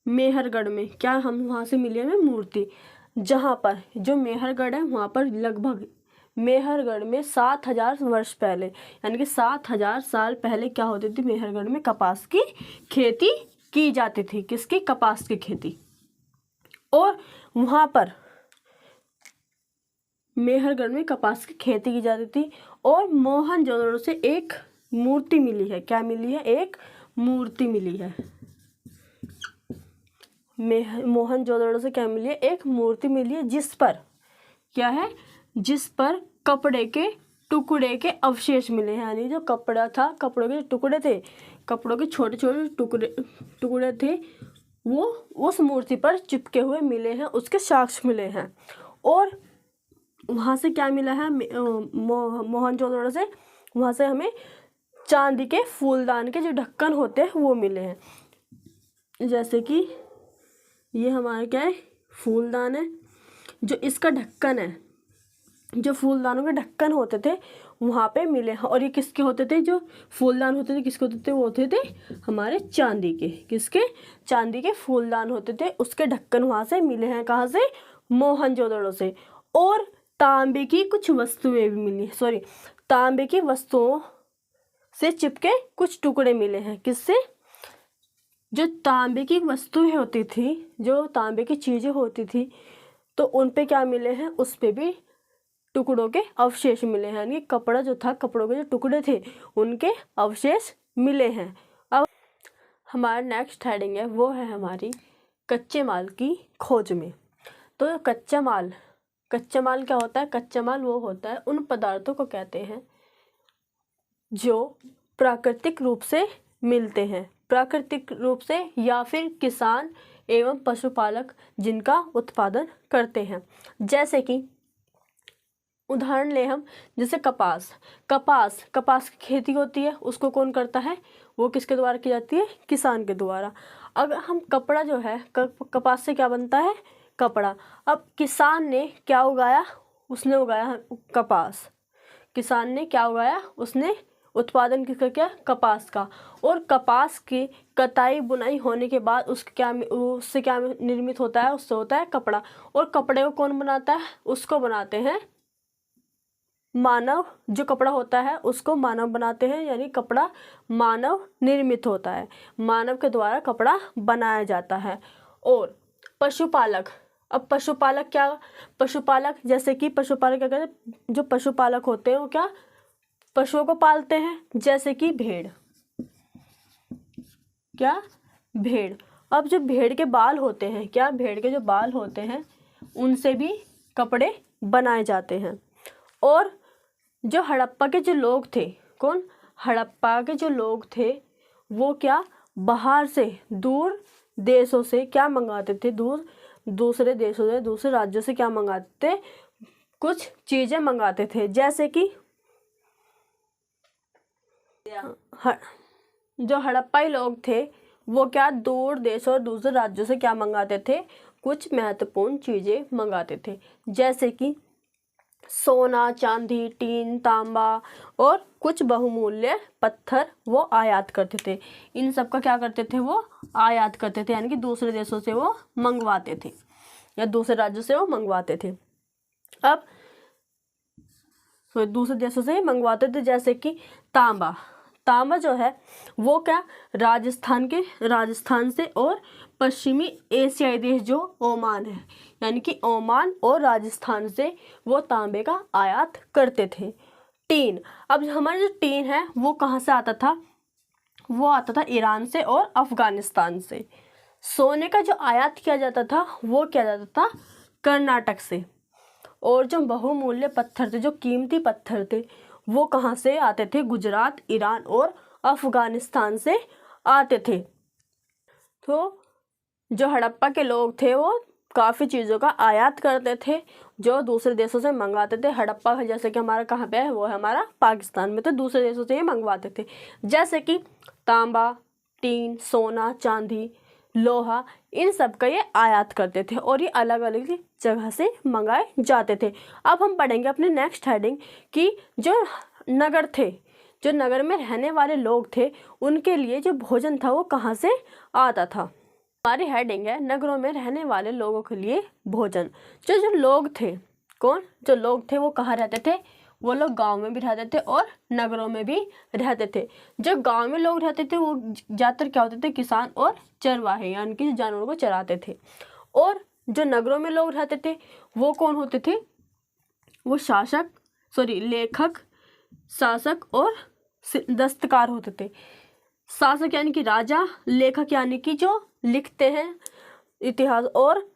मेहरगढ़ में क्या, हम वहाँ से मिली हमें मूर्ति, जहाँ पर जो मेहरगढ़ है वहाँ पर लगभग मेहरगढ़ में 7,000 वर्ष पहले, यानी कि 7,000 साल पहले क्या होती थी, मेहरगढ़ में कपास की खेती की जाती थी। किसकी? कपास की खेती। और वहाँ पर मेहरगढ़ में कपास की खेती की जाती थी। और मोहनजोदड़ो से एक मूर्ति मिली है। क्या मिली है? एक मूर्ति मिली है। मोहनजोदड़ो से क्या मिली है? एक मूर्ति मिली है, जिस पर क्या है? जिस पर कपड़े के टुकड़े के अवशेष मिले हैं। यानी जो कपड़ा था, कपड़ों के टुकड़े थे, कपड़ों के छोटे छोटे टुकड़े थे, वो उस मूर्ति पर चिपके हुए मिले हैं, उसके साक्ष्य मिले हैं। और वहाँ से क्या मिला है? मोहनजोदड़ो से वहाँ से हमें चांदी के फूलदान के जो ढक्कन होते हैं वो मिले हैं। जैसे कि ये हमारा क्या है? फूलदान है। जो इसका ढक्कन है, जो फूलदानों के ढक्कन होते थे वहाँ पे मिले हैं। और ये किसके होते थे? जो फूलदान होते थे किसके होते थे? वो होते थे हमारे चांदी के। किसके? चांदी के फूलदान होते थे, उसके ढक्कन वहाँ से मिले हैं। कहाँ से? मोहनजोदड़ो से। और तांबे की कुछ वस्तुएं भी मिली, तांबे की वस्तुओं से चिपके कुछ टुकड़े मिले हैं। किससे? जो तांबे की वस्तुएं होती थी, जो तांबे की चीजें होती थी, तो उन पे क्या मिले हैं? उस पे भी टुकड़ों के अवशेष मिले हैं। यानी कपड़ा जो था, कपड़ों के जो टुकड़े थे, उनके अवशेष मिले हैं। अब हमारा नेक्स्ट हेडिंग है, वो है हमारी कच्चे माल की खोज में। तो कच्चा माल क्या होता है? कच्चा माल वो होता है, उन पदार्थों को कहते हैं जो प्राकृतिक रूप से मिलते हैं, प्राकृतिक रूप से, या फिर किसान एवं पशुपालक जिनका उत्पादन करते हैं। जैसे कि उदाहरण ले हम, जैसे कपास की खेती होती है, उसको कौन करता है? वो किसके द्वारा की जाती है? किसान के द्वारा। अगर हम कपड़ा जो है, कपास से क्या बनता है? कपड़ा। अब किसान ने क्या उगाया? उसने उगाया कपास। किसान ने क्या उगाया? उसने उत्पादन किसका किया? कपास का। और कपास की कटाई बुनाई होने के बाद उससे क्या निर्मित होता है? उससे होता है कपड़ा। और कपड़े को कौन बनाता है? उसको बनाते हैं मानव। जो कपड़ा होता है उसको मानव बनाते हैं, यानी कपड़ा मानव निर्मित होता है, मानव के द्वारा कपड़ा बनाया जाता है। और पशुपालक, अब पशुपालक जैसे कि पशुपालक क्या करते हैं? जो पशुपालक होते हैं वो क्या? पशुओं को पालते हैं। जैसे कि भेड़। क्या? भेड़। अब जो भेड़ के बाल होते हैं, क्या? भेड़ के जो बाल होते हैं उनसे भी कपड़े बनाए जाते हैं। और जो हड़प्पा के जो लोग थे, कौन? हड़प्पा के जो लोग थे वो क्या? बाहर से, दूर देशों से क्या मंगाते थे? दूसरे देशों से, दूसरे राज्यों से क्या मंगाते थे? कुछ चीजें मंगाते थे। जैसे कि जो हड़प्पाई लोग थे वो क्या? दूर देशों और दूसरे राज्यों से क्या मंगाते थे? कुछ महत्वपूर्ण चीजें मंगाते थे। जैसे कि सोना, चांदी, टीन, तांबा और कुछ बहुमूल्य पत्थर वो आयात करते थे। इन सब का क्या करते थे? वो आयात करते थे, यानी कि दूसरे देशों से वो मंगवाते थे या दूसरे राज्यों से वो मंगवाते थे। अब दूसरे देशों से ही मंगवाते थे। जैसे कि तांबा जो है वो क्या? राजस्थान से और पश्चिमी एशियाई देश जो ओमान है, यानी कि ओमान और राजस्थान से वो तांबे का आयात करते थे। टीन, अब हमारा जो टीन है वो कहाँ से आता था? वो आता था ईरान से और अफगानिस्तान से। सोने का जो आयात किया जाता था वो किया जाता था कर्नाटक से। और जो बहुमूल्य पत्थर थे, जो कीमती पत्थर थे, वो कहाँ से आते थे? गुजरात, ईरान और अफगानिस्तान से आते थे। तो जो हड़प्पा के लोग थे वो काफ़ी चीज़ों का आयात करते थे जो दूसरे देशों से मंगवाते थे। हड़प्पा जैसे कि हमारा कहाँ पे है? वो है हमारा पाकिस्तान में। तो दूसरे देशों से ही मंगवाते थे। जैसे कि तांबा, टीन, सोना, चांदी, लोहा, इन सब का ये आयात करते थे और ये अलग अलग जगह से मंगाए जाते थे। अब हम पढ़ेंगे अपने नेक्स्ट हेडिंग कि जो नगर में रहने वाले लोग थे उनके लिए जो भोजन था वो कहाँ से आता था। हमारी हेडिंग है नगरों में रहने वाले लोगों के लिए भोजन। जो लोग थे, कौन जो लोग थे वो कहाँ रहते थे, वो लोग गांव में भी रहते थे और नगरों में भी रहते थे। जो गांव में लोग रहते थे वो ज़्यादातर क्या होते थे, किसान और चरवाहे, यानी कि जानवरों को चराते थे। और जो नगरों में लोग रहते थे वो कौन होते थे, वो लेखक, शासक और दस्तकार होते थे। शासक यानी कि राजा, लेखक यानी कि जो लिखते हैं इतिहास, और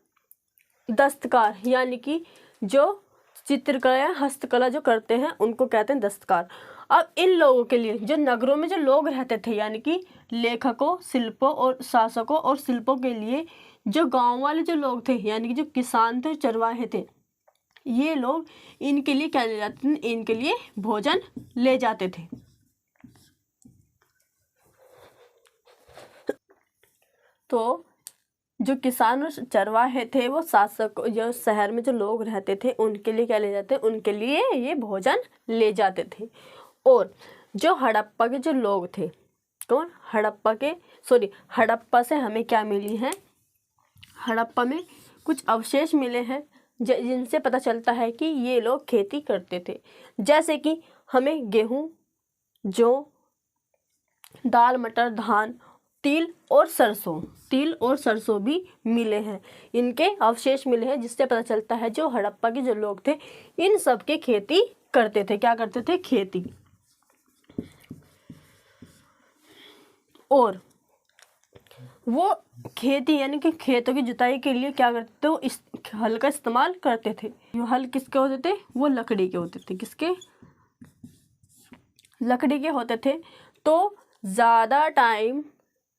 दस्तकार यानी कि जो चित्रकला या हस्तकला जो करते हैं उनको कहते हैं दस्तकार। अब इन लोगों के लिए जो नगरों में जो लोग रहते थे, यानी कि लेखकों, शिल्पों और शासकों और शिल्पों के लिए जो गांव वाले जो लोग थे, यानी कि जो किसान थे, चरवाहे थे, ये लोग इनके लिए क्या ले जाते थे, इनके लिए भोजन ले जाते थे। तो जो किसान और चरवाहे थे वो शासक, जो शहर में जो लोग रहते थे उनके लिए क्या ले जाते, उनके लिए ये भोजन ले जाते थे। और जो हड़प्पा के जो लोग थे, कौन, हड़प्पा से हमें क्या मिली है, हड़प्पा में कुछ अवशेष मिले हैं जिनसे पता चलता है कि ये लोग खेती करते थे। जैसे कि हमें गेहूँ, जौ, दाल, मटर, धान, तिल और सरसों भी मिले हैं। इनके अवशेष मिले हैं जिससे पता चलता है जो हड़प्पा के जो लोग थे इन सब के खेती करते थे। क्या करते थे, खेती। और वो खेती यानी कि खेतों की जुताई के लिए क्या करते थे, वो इस हल का इस्तेमाल करते थे। जो हल किसके होते थे, वो लकड़ी के होते थे। किसके, लकड़ी के होते थे। तो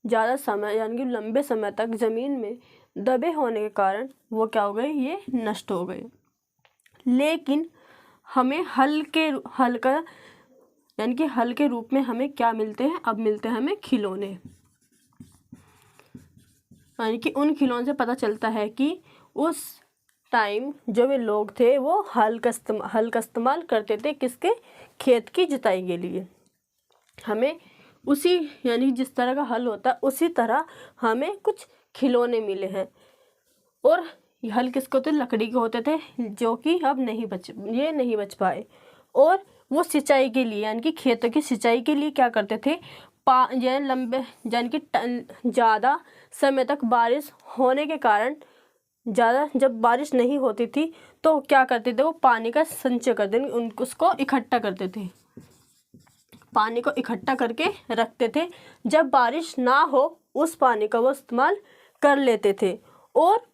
ज़्यादा समय यानी कि लंबे समय तक ज़मीन में दबे होने के कारण वो क्या हो गए, ये नष्ट हो गए। लेकिन हमें हल का यानी कि हल के रूप में हमें क्या मिलते हैं, अब मिलते हैं हमें खिलौने। यानी कि उन खिलौनों से पता चलता है कि उस टाइम जो वे लोग थे वो हल का इस्तेमाल करते थे, किसके, खेत की जुताई के लिए। हमें उसी यानी जिस तरह का हल होता है उसी तरह हमें कुछ खिलौने मिले हैं। और हल किसके होते, लकड़ी के होते थे, जो कि अब नहीं बच पाए। और वो सिंचाई के लिए यानी कि खेतों की सिंचाई के लिए क्या करते थे, लंबे यानी कि ज़्यादा समय तक बारिश होने के कारण, जब बारिश नहीं होती थी तो क्या करते थे, वो पानी का संचय करते थे, उसको इकट्ठा करते थे, पानी को इकट्ठा करके रखते थे। जब बारिश ना हो उस पानी का वो इस्तेमाल कर लेते थे। और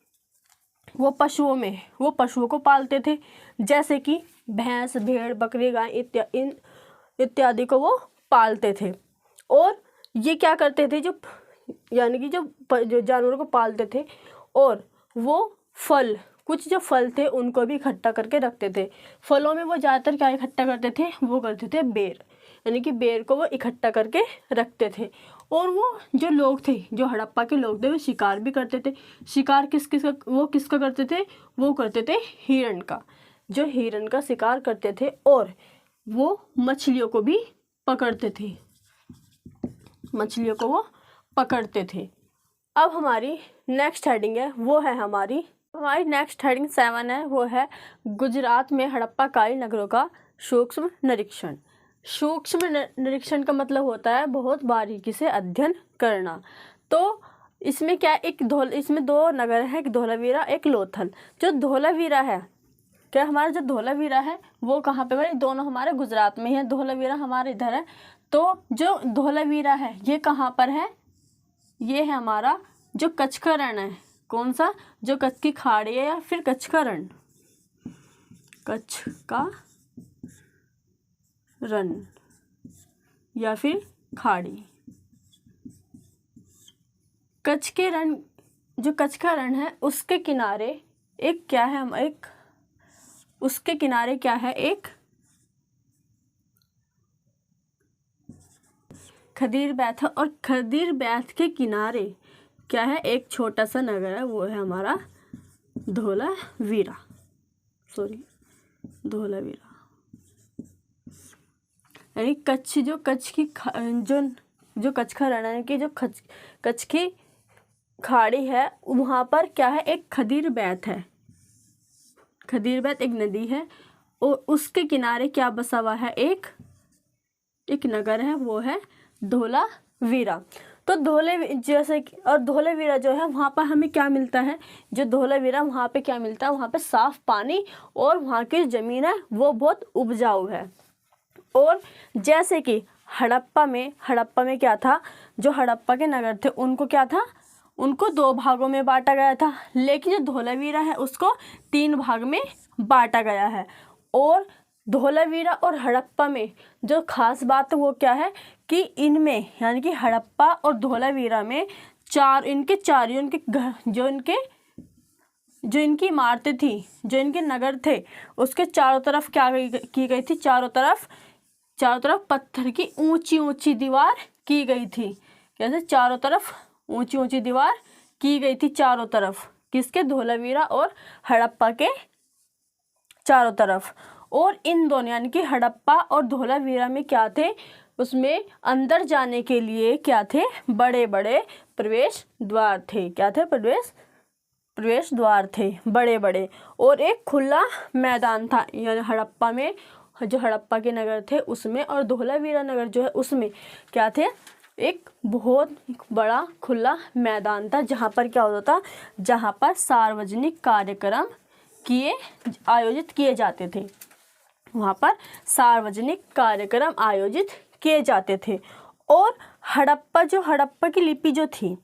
वो पशुओं को पालते थे, जैसे कि भैंस, भेड़, बकरी, गाय इत्यादि को वो पालते थे। और ये क्या करते थे, यानी कि जो जानवरों को पालते थे, और वो कुछ जो फल थे उनको भी इकट्ठा करके रखते थे। फलों में वो ज़्यादातर क्या इकट्ठा करते थे, वो करते थे बेर, यानी कि बेर को वो इकट्ठा करके रखते थे। और वो जो लोग थे, जो हड़प्पा के लोग थे, वो शिकार भी करते थे। शिकार किसका करते थे, वो करते थे हिरण का, जो हिरण का शिकार करते थे। और वो मछलियों को भी पकड़ते थे, अब हमारी नेक्स्ट हेडिंग है, वो है हमारी नेक्स्ट हेडिंग 7 है, वो है गुजरात में हड़प्पाकालीन नगरों का सूक्ष्म निरीक्षण। सूक्ष्म निरीक्षण का मतलब होता है बहुत बारीकी से अध्ययन करना। तो इसमें क्या, इसमें 2 नगर हैं, एक धोलावीरा, एक लोथल। जो धोलावीरा है, क्या हमारा जो धोलावीरा है वो कहाँ पे, भाई दोनों हमारे गुजरात में है। धोलावीरा हमारे इधर है। तो जो धोलावीरा है ये कहाँ पर है, ये है हमारा जो कच्छ का रण है। कौन सा, जो कच्छ की खाड़ी है या फिर कच्छ का रण, कच्छ का रण या फिर खाड़ी। कच्छ के रण, जो कच्छ का रण है उसके किनारे एक क्या है, उसके किनारे क्या है, एक खदीर बैत है। और खदीर बैत के किनारे क्या है, एक छोटा सा नगर है, वो है हमारा धोलावीरा। यानी कच्छ, जो कच्छ की जो कच्छ का रण है कि जो कच्छ की खाड़ी है, वहाँ पर क्या है, एक खदीर बैत है। खदीरबैत एक नदी है और उसके किनारे क्या बसा हुआ है, एक नगर है, वो है धोलावीरा। तो धोलावीरा जो है वहाँ पर हमें क्या मिलता है, जो धोलावीरा वहाँ पे क्या मिलता है, वहाँ पे साफ पानी और वहाँ की ज़मीन है वो बहुत उपजाऊ है। और जैसे कि हड़प्पा में क्या था, जो हड़प्पा के नगर थे उनको क्या था, उनको 2 भागों में बांटा गया था, लेकिन जो धोलावीरा है उसको 3 भाग में बांटा गया है। और धोलावीरा और हड़प्पा में जो खास बात है वो क्या है कि इनमें यानी कि हड़प्पा और धोलावीरा में इनके जो इनकी इमारतें थी, जो इनके नगर थे, उसके चारों तरफ क्या की गई थी, चारों तरफ पत्थर की ऊंची ऊंची दीवार की गई थी। कैसे, चारों तरफ ऊंची ऊंची दीवार की गई थी, चारों तरफ, किसके, धोलावीरा और हड़प्पा के चारों तरफ। और इन दोनों यानी कि हड़प्पा और धोलावीरा में क्या थे, उसमें अंदर जाने के लिए क्या थे, बड़े बड़े प्रवेश द्वार थे। क्या थे, प्रवेश द्वार थे बड़े बड़े। और एक खुला मैदान था, यानी हड़प्पा में, जो हड़प्पा के नगर थे उसमें, और धोलावीरा नगर जो है उसमें क्या थे, एक बहुत बड़ा खुला मैदान था, जहाँ पर क्या होता था, जहाँ पर सार्वजनिक कार्यक्रम आयोजित किए जाते थे। वहाँ पर सार्वजनिक कार्यक्रम आयोजित किए जाते थे। और हड़प्पा की लिपि जो थी,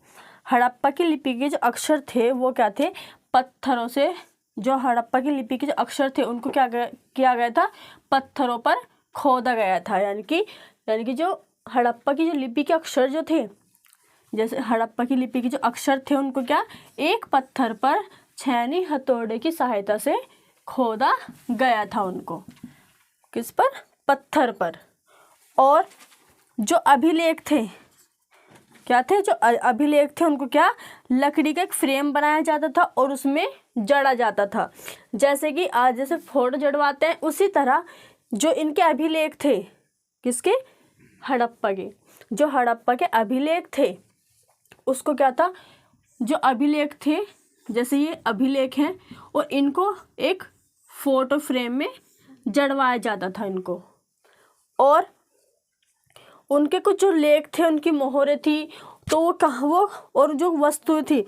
हड़प्पा की लिपि के जो अक्षर थे वो क्या थे, पत्थरों से, जो हड़प्पा की लिपि के जो अक्षर थे उनको क्या किया गया था, पत्थरों पर खोदा गया था। यानी कि जो हड़प्पा की जो लिपि के अक्षर जो थे, जैसे हड़प्पा की लिपि के जो अक्षर थे उनको क्या, एक पत्थर पर छेनी हथौड़े की सहायता से खोदा गया था, उनको किस पर, पत्थर पर। और जो अभिलेख थे, क्या थे, जो अभिलेख थे उनको क्या, लकड़ी का एक फ्रेम बनाया जाता था और उसमें जड़ा जाता था। जैसे कि आज जैसे फोटो जड़वाते हैं, उसी तरह जो इनके अभिलेख थे, किसके, हड़प्पा के, जो हड़प्पा के अभिलेख थे उसको क्या था, जो अभिलेख थे, जैसे ये अभिलेख हैं और इनको एक फोटो फ्रेम में जड़वाया जाता था इनको। और उनके कुछ जो लेख थे, उनकी मोहरें थी, तो वो कहाँ, वो और जो वस्तुएं थी,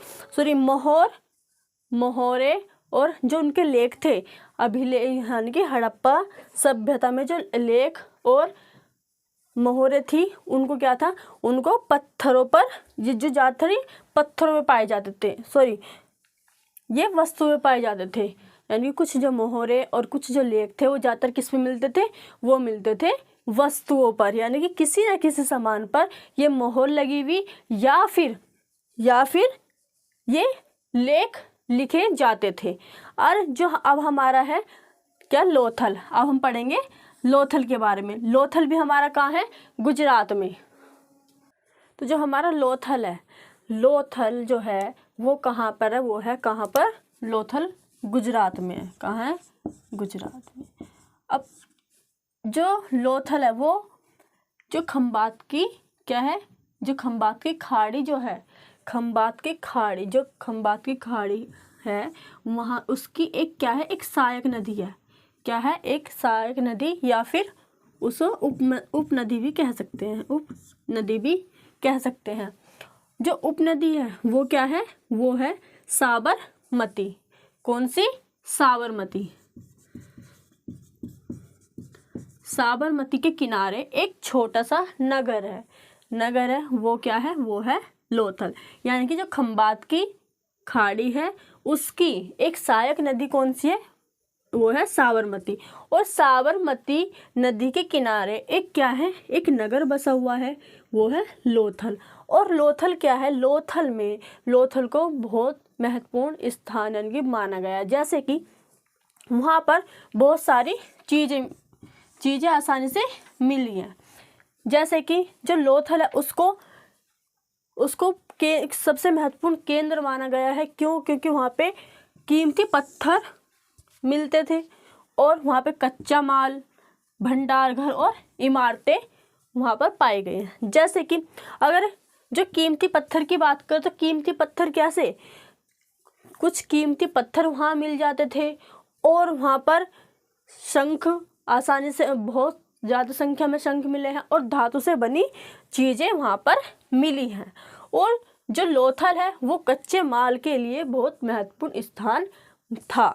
मोहरे और जो उनके लेख थे, अभिलेख यानी कि हड़प्पा सभ्यता में जो लेख और मोहरे थी उनको क्या था, उनको पत्थरों पर, जो ज़्यादातर पत्थरों में पाए जाते थे, ये वस्तुएं पाए जाते थे। यानी कुछ जो मोहरे और कुछ जो लेख थे वो ज़्यादातर किस में मिलते थे, वो मिलते थे वस्तुओं पर, यानी कि किसी न किसी सामान पर ये मोहर लगी हुई या फिर ये लेख लिखे जाते थे। और जो अब हमारा है क्या, लोथल, अब हम पढ़ेंगे लोथल के बारे में। लोथल भी हमारा कहाँ है, गुजरात में। तो जो हमारा लोथल है, लोथल जो है वो कहाँ पर है, वो है कहाँ पर, लोथल गुजरात में है। कहाँ है, गुजरात में। अब जो लोथल है वो जो खंबात की क्या है, जो खंबात की खाड़ी जो है, खंबात की खाड़ी है, वहाँ उसकी एक क्या है, एक सहायक नदी है। क्या है, एक सहायक नदी, या फिर उसको उपनदी भी कह सकते हैं, उपनदी भी कह सकते हैं। जो उपनदी है वो क्या है, वो है साबरमती। कौन सी, साबरमती। साबरमती के किनारे एक छोटा सा नगर है, वो क्या है, वो है लोथल। यानी कि जो खंबात की खाड़ी है उसकी एक सहायक नदी कौन सी है, वो है साबरमती। और साबरमती नदी के किनारे एक क्या है, एक नगर बसा हुआ है, वो है लोथल। और लोथल क्या है, लोथल को बहुत महत्वपूर्ण स्थान यानी कि माना गया। जैसे कि वहाँ पर बहुत सारी चीज़ें आसानी से मिल रही हैं। जैसे कि जो लोथल है उसको सबसे महत्वपूर्ण केंद्र माना गया है। क्यों, क्योंकि वहाँ पे कीमती पत्थर मिलते थे और वहाँ पे कच्चा माल, भंडार घर और इमारतें वहाँ पर पाए गए हैं। जैसे कि अगर जो कीमती पत्थर की बात करें तो कीमती पत्थर कैसे, कुछ कीमती पत्थर वहाँ मिल जाते थे और वहाँ पर शंख आसानी से, बहुत ज़्यादा संख्या में शंख मिले हैं और धातु से बनी चीज़ें वहाँ पर मिली हैं। और जो लोथल है वो कच्चे माल के लिए बहुत महत्वपूर्ण स्थान था।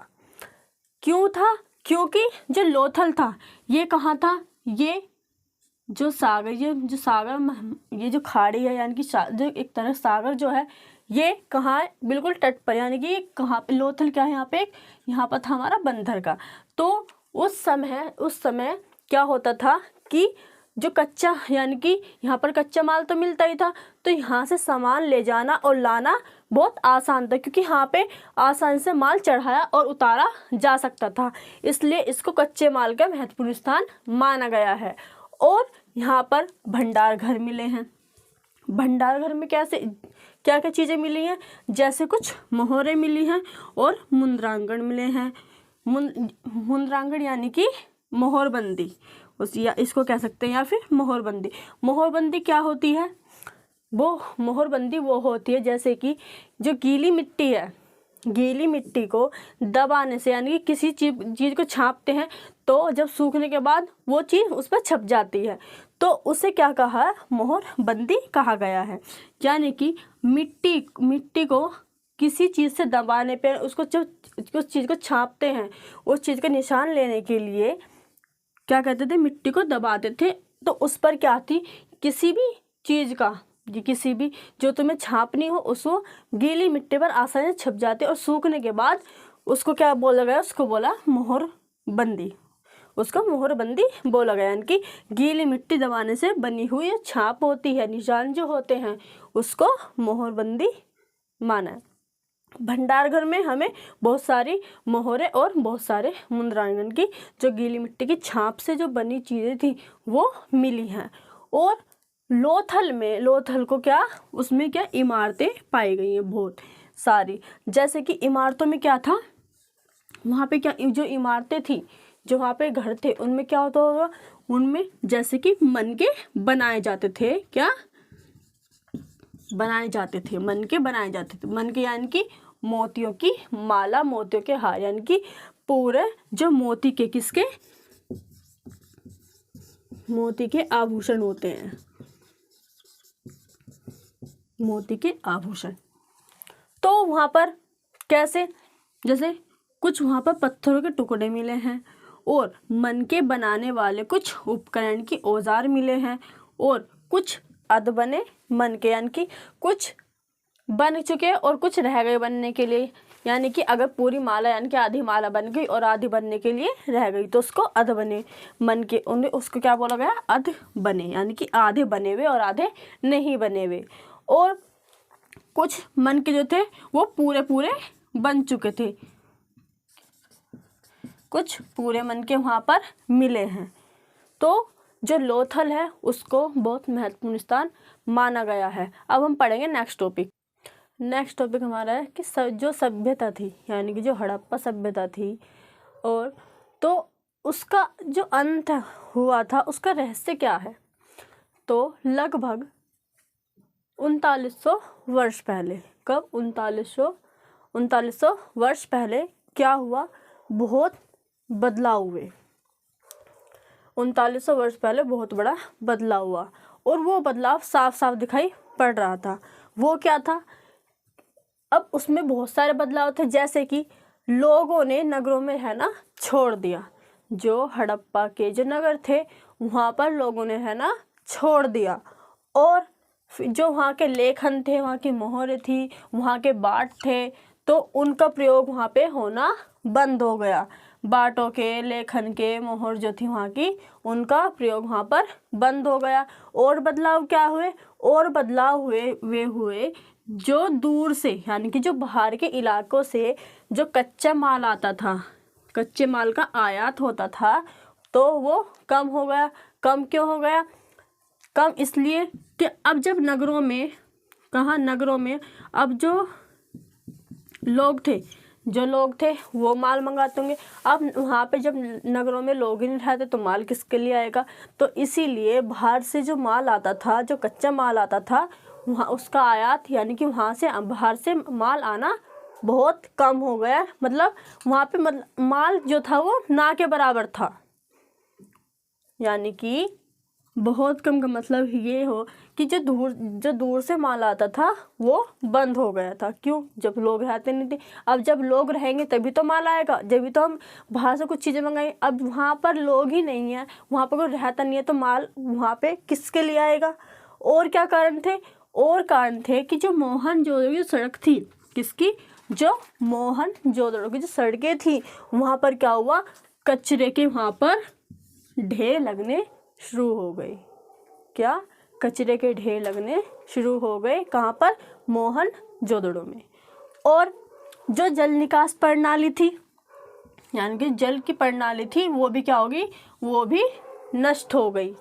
क्यों था? क्योंकि जो लोथल था ये कहाँ था? ये जो सागर, ये जो खाड़ी है, यानी कि जो एक तरह सागर जो है ये कहाँ है? बिल्कुल तट पर, यानी कि कहाँ पे लोथल क्या है? यहाँ पर था हमारा बंदर का। तो उस समय क्या होता था कि जो कच्चा, यानी कि यहाँ पर कच्चा माल तो मिलता ही था, तो यहाँ से सामान ले जाना और लाना बहुत आसान था, क्योंकि यहाँ पे आसानी से माल चढ़ाया और उतारा जा सकता था, इसलिए इसको कच्चे माल का महत्वपूर्ण स्थान माना गया है। और यहाँ पर भंडार घर मिले हैं। भंडार घर में क्या क्या चीज़ें मिली हैं? जैसे कुछ मोहरें मिली हैं और मुद्रांगण मिले हैं। मुद्रांगण यानी कि मोहरबंदी, या इसको कह सकते हैं, या फिर मोहरबंदी। मोहरबंदी क्या होती है? वो मोहरबंदी वो होती है जैसे कि जो गीली मिट्टी है, गीली मिट्टी को दबाने से, यानी कि किसी चीज़ को छापते हैं तो जब सूखने के बाद वो चीज़ उस पर छप जाती है, तो उसे क्या कहा है? मोहरबंदी कहा गया है। यानी कि मिट्टी को किसी चीज़ से दबाने पे, उसको जब उस चीज़ को छापते हैं, उस चीज़ का निशान लेने के लिए क्या कहते थे? मिट्टी को दबाते थे। तो उस पर क्या थी? किसी भी चीज़ का, किसी भी जो तुम्हें छापनी हो उसको गीली मिट्टी पर आसानी से छप जाते, और सूखने के बाद उसको क्या बोला गया? उसको बोला मोहरबंदी। उसको मोहरबंदी बोला गया, यानी कि गीली मिट्टी दबाने से बनी हुई छाप होती है, निशान जो होते हैं, उसको मोहरबंदी माना है। भंडार घर में हमें बहुत सारी मोहरें और बहुत सारे मुद्रांगण की जो गीली मिट्टी की छाप से जो बनी चीज़ें थी वो मिली हैं। और लोथल को क्या, उसमें क्या इमारतें पाई गई हैं बहुत सारी। जैसे कि इमारतों में क्या था? वहाँ पे क्या जो इमारतें थी, जो वहाँ पे घर थे, उनमें क्या होता होगा? उनमें जैसे कि मन के बनाए जाते थे। क्या बनाए जाते थे? मन के बनाए जाते थे। मन के यानी कि मोतियों की माला, मोतियों के हार, यानी कि पूरे जो मोती के किसके? मोती के आभूषण होते हैं, मोती के आभूषण। तो वहाँ पर कैसे? जैसे कुछ वहाँ पर पत्थरों के टुकड़े मिले हैं, और मन के बनाने वाले कुछ उपकरण की औजार मिले हैं, और कुछ अध बने मन के, यानी कि कुछ बन चुके और कुछ रह गए बनने के लिए। यानी कि अगर पूरी माला, यानी कि आधी माला बन गई और आधी बनने के लिए रह गई, तो उसको अध बने मन के, उन्हें उसको क्या बोला गया? अध बने, यानी कि आधे बने हुए और आधे नहीं बने हुए। और कुछ मन के जो थे वो पूरे बन चुके थे, कुछ पूरे मन के वहाँ पर मिले हैं। तो जो लोथल है उसको बहुत महत्वपूर्ण स्थान माना गया है। अब हम पढ़ेंगे नेक्स्ट टॉपिक हमारा है कि जो सभ्यता थी, यानी कि जो हड़प्पा सभ्यता थी, और तो उसका जो अंत हुआ था उसका रहस्य क्या है? तो लगभग 3900 वर्ष पहले, कब? 3900 वर्ष पहले क्या हुआ? बहुत बदलाव हुए। 3900 वर्ष पहले बहुत बड़ा बदलाव हुआ, और वो बदलाव साफ साफ दिखाई पड़ रहा था। वो क्या था? अब उसमें बहुत सारे बदलाव थे, जैसे कि लोगों ने नगरों में रहना छोड़ दिया। जो हड़प्पा के जो नगर थे वहाँ पर लोगों ने रहना छोड़ दिया, और जो वहाँ के लेखन थे, वहाँ की मोहरें थी, वहाँ के बाट थे, तो उनका प्रयोग वहाँ पे होना बंद हो गया। बाटों के, लेखन के, मोहर जो थी वहाँ की, उनका प्रयोग वहाँ पर बंद हो गया। और बदलाव क्या हुए? और बदलाव हुए जो दूर से, यानी कि जो बाहर के इलाकों से जो कच्चा माल आता था, कच्चे माल का आयात होता था, तो वो कम हो गया। कम क्यों हो गया? कम इसलिए कि अब जब नगरों में अब जो लोग थे वो माल मंगाते होंगे। अब वहाँ पे जब नगरों में लोग ही नहीं रहते तो माल किसके लिए आएगा? तो इसीलिए बाहर से जो माल आता था, जो कच्चा माल आता था, वहाँ उसका आयात, यानी कि वहाँ से बाहर से माल आना बहुत कम हो गया, मतलब वहाँ पे माल जो था वो ना के बराबर था। यानी कि बहुत कम का मतलब ये हो कि जो दूर से माल आता था वो बंद हो गया था। क्यों? जब लोग रहते नहीं थे। अब जब लोग रहेंगे तभी तो माल आएगा, जब तो हम बाहर से कुछ चीज़ें मंगाएंगे। अब वहाँ पर लोग ही नहीं है, वहाँ पर कोई रहता नहीं है, तो माल वहाँ पे किसके लिए आएगा? और क्या कारण थे? और कारण थे कि जो मोहनजोदड़ो की सड़क थी, किसकी? जो मोहनजोदड़ो की जो सड़कें थी, वहाँ पर क्या हुआ? कचरे के वहाँ पर ढेर लगने शुरू हो गए। क्या? कचरे के ढेर लगने शुरू हो गए। कहाँ पर? मोहनजोदड़ो में। और जो जल निकास प्रणाली थी, यानी कि जल की प्रणाली थी, वो भी क्या होगी? वो भी नष्ट हो गई।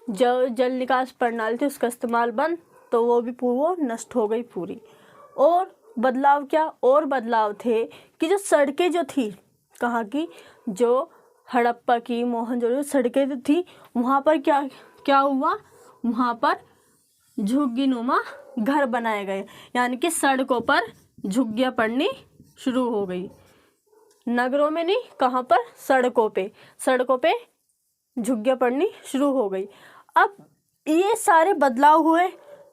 जो जल निकास प्रणाली थी उसका इस्तेमाल बंद, तो वो भी वो नष्ट हो गई पूरी। और बदलाव क्या? और बदलाव थे कि जो सड़कें जो थी, कहाँ की? जो हड़प्पा की, मोहनजोदड़ो सड़कें जो थी, वहाँ पर क्या हुआ? वहाँ पर झुग्गीनुमा घर बनाए गए, यानी कि सड़कों पर झुग्गियाँ पड़नी शुरू हो गई। नगरों में नहीं, कहाँ पर? सड़कों पे झुग्गियाँ पड़नी शुरू हो गई। अब ये सारे बदलाव हुए,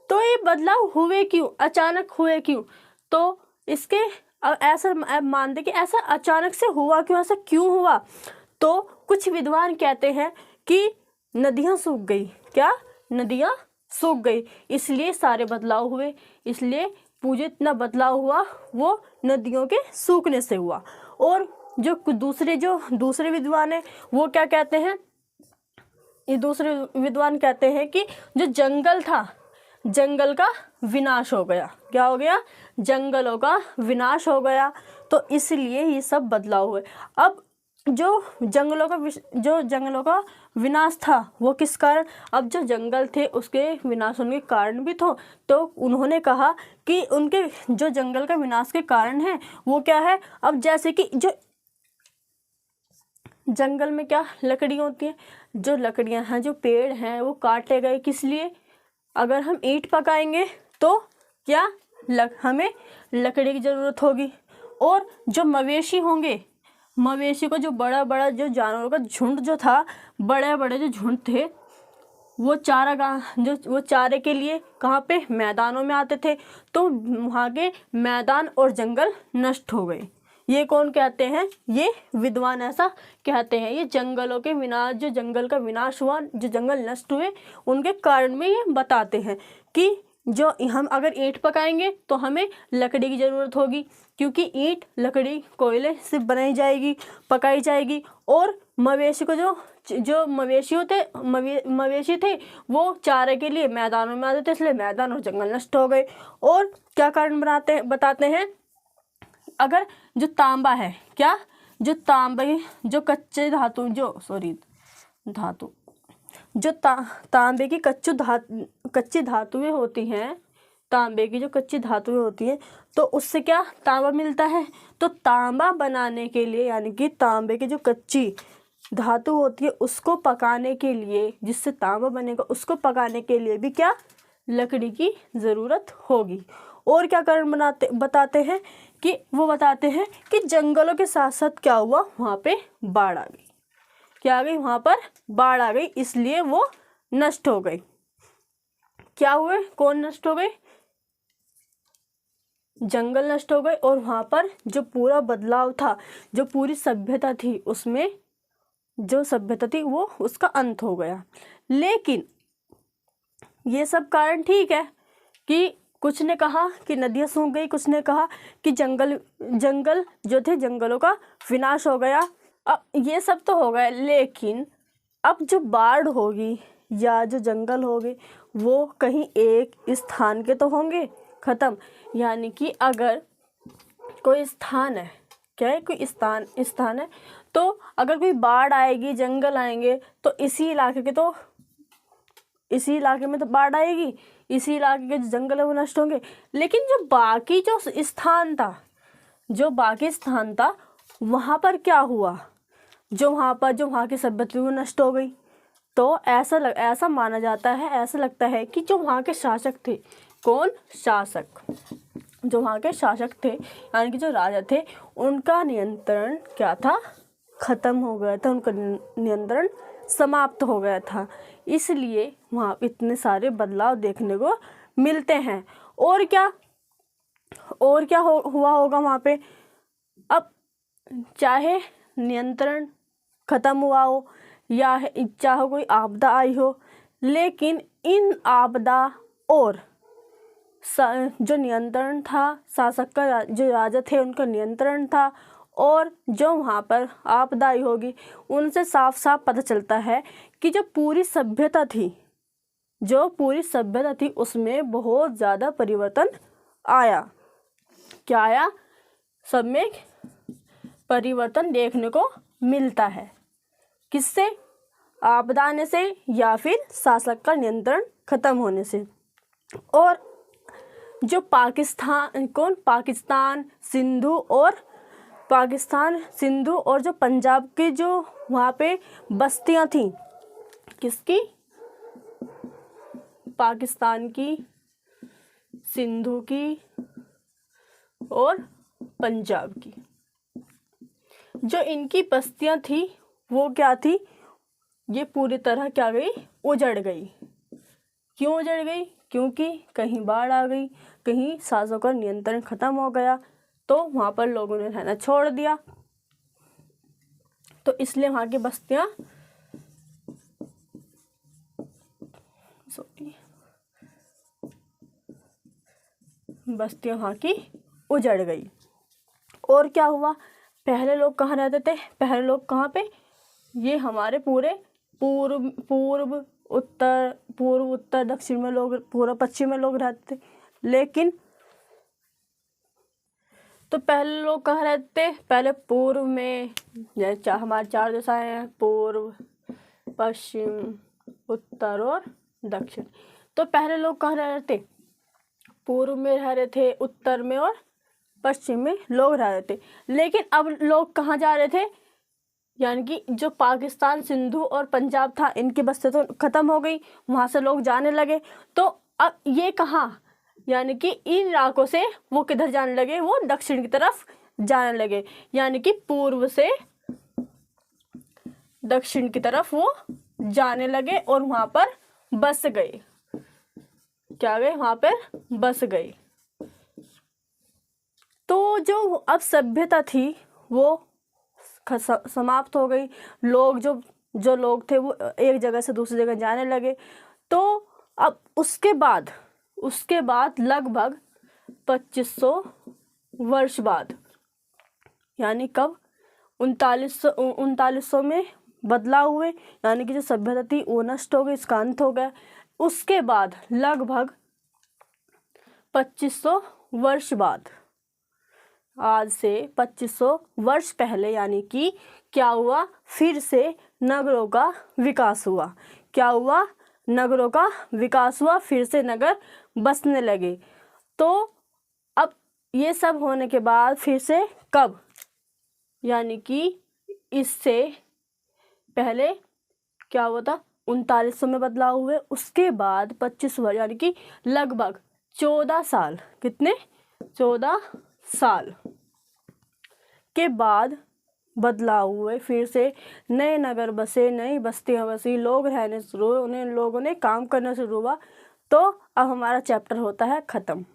तो ये बदलाव हुए क्यों? अचानक हुए क्यों? तो इसके ऐसा मानते कि ऐसा अचानक से हुआ क्यों, ऐसा क्यों हुआ? तो कुछ विद्वान कहते हैं कि नदियाँ सूख गई। क्या? नदियाँ सूख गई, इसलिए सारे बदलाव हुए। इसलिए पूरे इतना बदलाव हुआ वो नदियों के सूखने से हुआ। और जो दूसरे विद्वान हैं वो क्या कहते हैं? ये दूसरे विद्वान कहते हैं कि जो जंगल था, जंगल का विनाश हो गया। क्या हो गया? जंगलों का विनाश हो गया, तो इसलिए ये सब बदलाव हुए। अब जो जंगलों का विनाश था वो किस कारण? अब जो जंगल थे उसके विनाश होने के कारण भी तो उन्होंने कहा कि उनके जो जंगल का विनाश के कारण है वो क्या है? अब जैसे कि जो जंगल में क्या लकड़ियाँ होती हैं, जो लकड़ियाँ हैं, जो पेड़ हैं, वो काटे गए। किस लिए? अगर हम ईंट पकाएंगे तो क्या हमें लकड़ी की ज़रूरत होगी। और जो मवेशी होंगे, मवेशी को जो बड़ा बड़ा जो जानवरों का झुंड जो था, बड़े बड़े जो झुंड थे, वो चारे के लिए कहाँ पे? मैदानों में आते थे। तो वहाँ के मैदान और जंगल नष्ट हो गए। ये कौन कहते हैं? ये विद्वान ऐसा कहते हैं। ये जंगलों के विनाश, जो जंगल का विनाश हुआ, जो जंगल नष्ट हुए, उनके कारण में ये बताते हैं कि जो हम अगर ईंट पकाएंगे तो हमें लकड़ी की ज़रूरत होगी, क्योंकि ईंट लकड़ी कोयले से बनाई जाएगी, पकाई जाएगी। और मवेशी को जो मवेशी थे वो चारे के लिए मैदानों में आते थे, इसलिए मैदान और जंगल नष्ट हो गए। और क्या कारण बताते हैं? अगर जो तांबा है, क्या? जो तांबे, जो कच्चे धातु, जो तांबे की कच्ची धातुएं होती हैं, तांबे की जो कच्ची धातुएं होती हैं, तो उससे क्या तांबा मिलता है। तो तांबा बनाने के लिए, यानी कि तांबे की जो कच्ची धातु होती है उसको पकाने के लिए, जिससे तांबा बनेगा, उसको पकाने के लिए भी क्या लकड़ी की ज़रूरत होगी। और क्या कारण बताते हैं कि वो बताते हैं कि जंगलों के साथ साथ क्या हुआ, वहाँ पे बाढ़ आ गई। क्या आ गई? वहाँ पर बाढ़ आ गई, इसलिए वो नष्ट हो गई। क्या हुए? कौन नष्ट हो गए? जंगल नष्ट हो गए। और वहाँ पर जो पूरा बदलाव था, जो पूरी सभ्यता थी, उसमें जो सभ्यता थी वो उसका अंत हो गया। लेकिन ये सब कारण ठीक है कि कुछ ने कहा कि नदियाँ सूख गई, कुछ ने कहा कि जंगल जो थे जंगलों का विनाश हो गया। अब ये सब तो हो गया, लेकिन अब जो बाढ़ होगी या जो जंगल होंगे वो कहीं एक स्थान के तो होंगे ख़त्म। यानी कि अगर कोई स्थान है, क्या है? कोई स्थान है, तो अगर कोई बाढ़ आएगी, जंगल आएंगे, तो इसी इलाके में तो बाढ़ आएगी, इसी इलाके के जो जंगल है वो नष्ट होंगे। लेकिन जो बाकी स्थान था वहाँ पर क्या हुआ? जो वहाँ की सभ्यता वो नष्ट हो गई। तो ऐसा माना जाता है, ऐसा लगता है कि जो वहाँ के शासक थे, कौन? शासक। जो वहाँ के शासक थे यानी कि जो राजा थे उनका नियंत्रण क्या था, खत्म हो गया था, उनका नियंत्रण समाप्त हो गया था। इसलिए वहाँ इतने सारे बदलाव देखने को मिलते हैं। और क्या हुआ होगा वहाँ पे। अब चाहे नियंत्रण खत्म हुआ हो या चाहे कोई आपदा आई हो, लेकिन इन आपदा और जो नियंत्रण था, शासक का जो राजा थे उनका नियंत्रण था, और जो वहाँ पर आपदा आई होगी, उनसे साफ साफ पता चलता है कि जो पूरी सभ्यता थी उसमें बहुत ज़्यादा परिवर्तन आया। क्या आया, सब में परिवर्तन देखने को मिलता है। किससे, आपदा आने से या फिर शासक का नियंत्रण खत्म होने से। और जो पाकिस्तान सिंधु और जो पंजाब की जो वहाँ पे बस्तियाँ थीं, किसकी, पाकिस्तान की, सिंधु की और पंजाब की, जो इनकी बस्तियाँ थी वो क्या थी, ये पूरी तरह क्या गई, उजड़ गई। क्यों उजड़ गई, क्योंकि कहीं बाढ़ आ गई, कहीं शासकों का नियंत्रण खत्म हो गया, तो वहाँ पर लोगों ने रहना छोड़ दिया। तो इसलिए वहाँ की बस्तियाँ वहाँ की उजड़ गई। और क्या हुआ, पहले लोग कहाँ रहते थे, पहले लोग कहाँ पे, ये हमारे पूरे पूर्व उत्तर दक्षिण में लोग, पूर्व पश्चिम में लोग रहते थे। लेकिन तो पहले लोग कहाँ रहते थे, पहले पूर्व में, जैसे हमारे 4 दिशाएं हैं, पूर्व, पश्चिम, उत्तर और दक्षिण। तो पहले लोग कहाँ रह रहे थे, पूर्व में रह रहे थे, उत्तर में और पश्चिम में लोग रह रहे थे। लेकिन अब लोग कहाँ जा रहे थे, यानी कि जो पाकिस्तान, सिंधु और पंजाब था, इनकी बस्तियाँ तो खत्म हो गई, वहाँ से लोग जाने लगे। तो अब ये कहाँ, यानी कि इन इलाकों से वो किधर जाने लगे, वो दक्षिण की तरफ जाने लगे, यानी कि पूर्व से दक्षिण की तरफ वो जाने लगे और वहाँ पर बस गए। क्या गए, वहाँ पर बस गए। तो जो अब सभ्यता थी वो समाप्त हो गई। लोग जो लोग थे वो एक जगह से दूसरी जगह जाने लगे। तो अब उसके बाद लगभग 2500 वर्ष बाद, यानी कब, 3900 में बदलाव हुए, यानी कि जो सभ्यता थी वो नष्ट हो गई, इसका अंत हो गया। उसके बाद लगभग 2500 वर्ष बाद, आज से 2500 वर्ष पहले, यानी कि क्या हुआ, फिर से नगरों का विकास हुआ। क्या हुआ, नगरों का विकास हुआ, फिर से नगर बसने लगे। तो अब ये सब होने के बाद फिर से कब, यानी कि इससे पहले क्या हुआ था, 3900 में बदलाव हुए। उसके बाद 25 वर्ष, यानी कि लगभग 14 साल, कितने, 14 साल के बाद बदलाव हुए, फिर से नए नगर बसे, नई बस्तियां बसी, लोग रहने शुरू हुए, उन्हें लोगों ने काम करना शुरू हुआ। तो अब हमारा चैप्टर होता है ख़त्म।